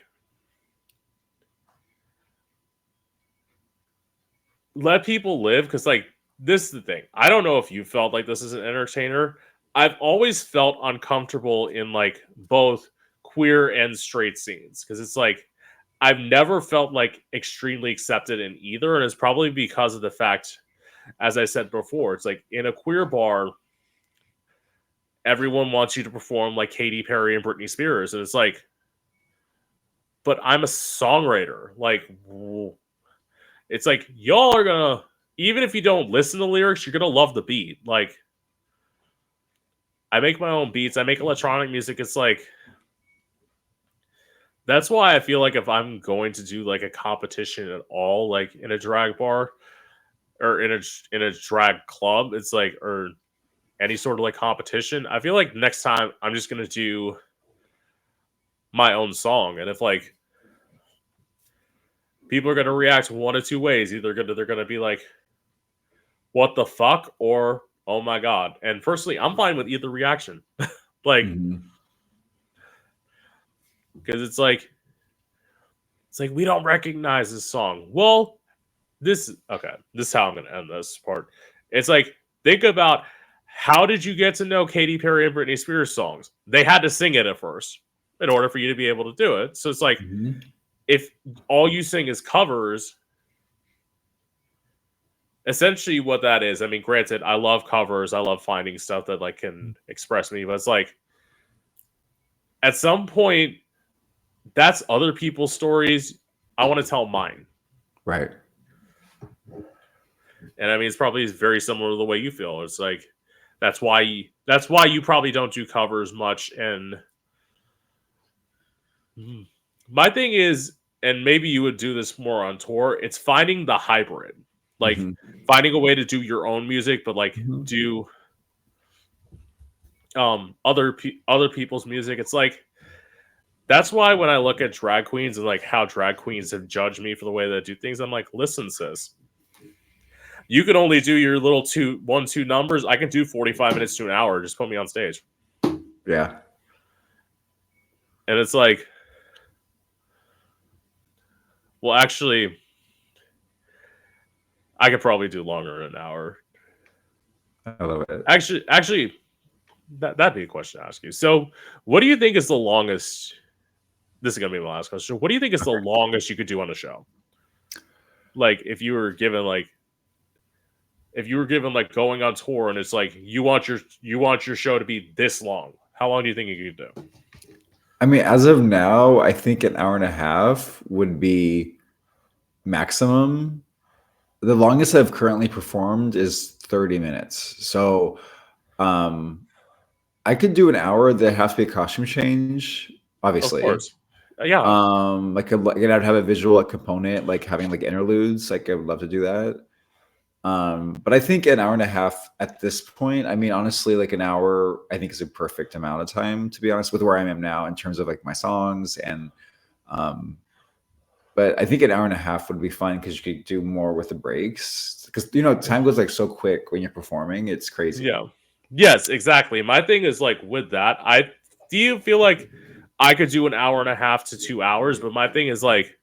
let people live because, like, this is the thing. I don't know if you felt like this as an entertainer. I've always felt uncomfortable in like both queer and straight scenes because it's like I've never felt like extremely accepted in either, and it's probably because of the fact, as I said before, it's like in a queer bar, everyone wants you to perform like Katy Perry and Britney Spears, and it's like, but I'm a songwriter. Like, it's like y'all are gonna, even if you don't listen to lyrics, you're gonna love the beat. Like, I make my own beats. I make electronic music. It's like that's why I feel like if I'm going to do like a competition at all, like in a drag bar or in a drag club, it's like or any sort of like competition, I feel like next time I'm just gonna do my own song, and if like people are gonna react one of two ways, either they're gonna be like, "What the fuck?" or "Oh my god." And personally, I'm fine with either reaction, like Mm-hmm. because it's like we don't recognize this song. Well, this okay. This is how I'm gonna end this part. It's like think about how did you get to know Katy Perry and Britney Spears songs? They had to sing it at first. in order for you to be able to do it. So it's like, if all you sing is covers, essentially what that is, I mean, granted, I love covers. I love finding stuff that like can express me, but it's like, at some point, that's other people's stories. I want to tell mine. Right. And I mean, it's probably very similar to the way you feel. It's like, that's why you probably don't do covers much. And my thing is, and maybe you would do this more on tour, it's finding the hybrid. Like finding a way to do your own music, but like do other people's music. It's like, that's why when I look at drag queens and like how drag queens have judged me for the way that I do things, I'm like, listen, sis, you can only do your little 1-2 numbers. I can do 45 minutes to an hour. Just put me on stage. Yeah. And it's like, well, actually, I could probably do longer than an hour. I love it. Actually, that'd be a question to ask you. So, what do you think is the longest? This is gonna be my last question. What do you think is the longest you could do on a show? Like, if you were given like going on tour and it's like you want your show to be this long, how long do you think you could do? I mean, as of now, I think an hour and a half would be maximum. The longest I've currently performed is 30 minutes. So I could do an hour. That has to be a costume change, obviously. Of course. Yeah. Like I'd have a visual component, like having like interludes. Like I would love to do that. But I think an hour and a half at this point, I mean, honestly, like an hour, I think is a perfect amount of time, to be honest, with where I am now in terms of like my songs. And, but I think an hour and a half would be fun because you could do more with the breaks, because, you know, time goes like so quick when you're performing. It's crazy. Yeah. Yes, exactly. My thing is like with that, do you feel like I could do an hour and a half to 2 hours, but my thing is like,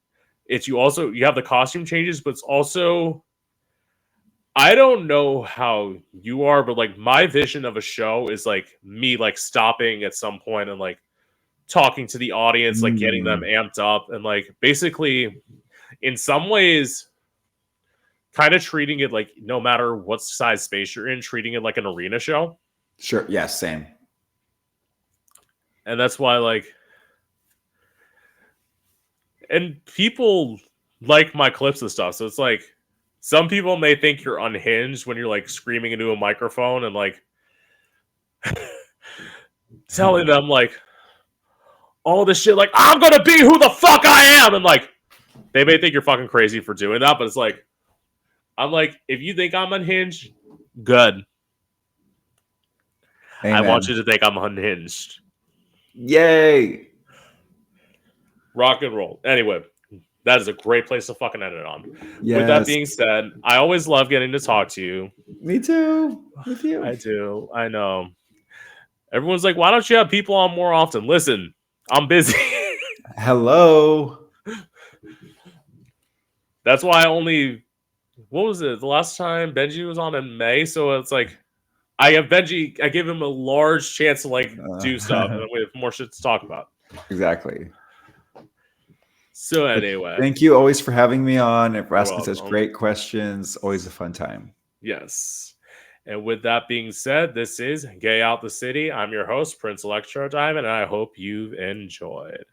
you have the costume changes, but it's also, I don't know how you are, but like my vision of a show is like me like stopping at some point and like talking to the audience, like getting them amped up, and like basically in some ways kind of treating it like, no matter what size space you're in, treating it like an arena show. Sure. Yeah, same. And that's why like, and people like my clips and stuff. So it's like, some people may think you're unhinged when you're like screaming into a microphone and like telling them like all this shit, like, I'm gonna be who the fuck I am, and like they may think you're fucking crazy for doing that, but it's like, I'm like, if you think I'm unhinged, good. Amen. I want you to think I'm unhinged. Yay. Rock and roll. Anyway, that is a great place to fucking end it on. Yes. With that being said, I always love getting to talk to you. Me too. With you. I do. I know. Everyone's like, why don't you have people on more often? Listen, I'm busy. Hello. That's why what was it? The last time Benjy was on in May. So it's like, I give him a large chance to like do stuff, and we have more shit to talk about. Exactly. So anyway, thank you always for having me on and for asking such great questions. Always a fun time. Yes. And with that being said, this is Gay Out the City. I'm your host, Prince Electro Diamond, and I hope you've enjoyed.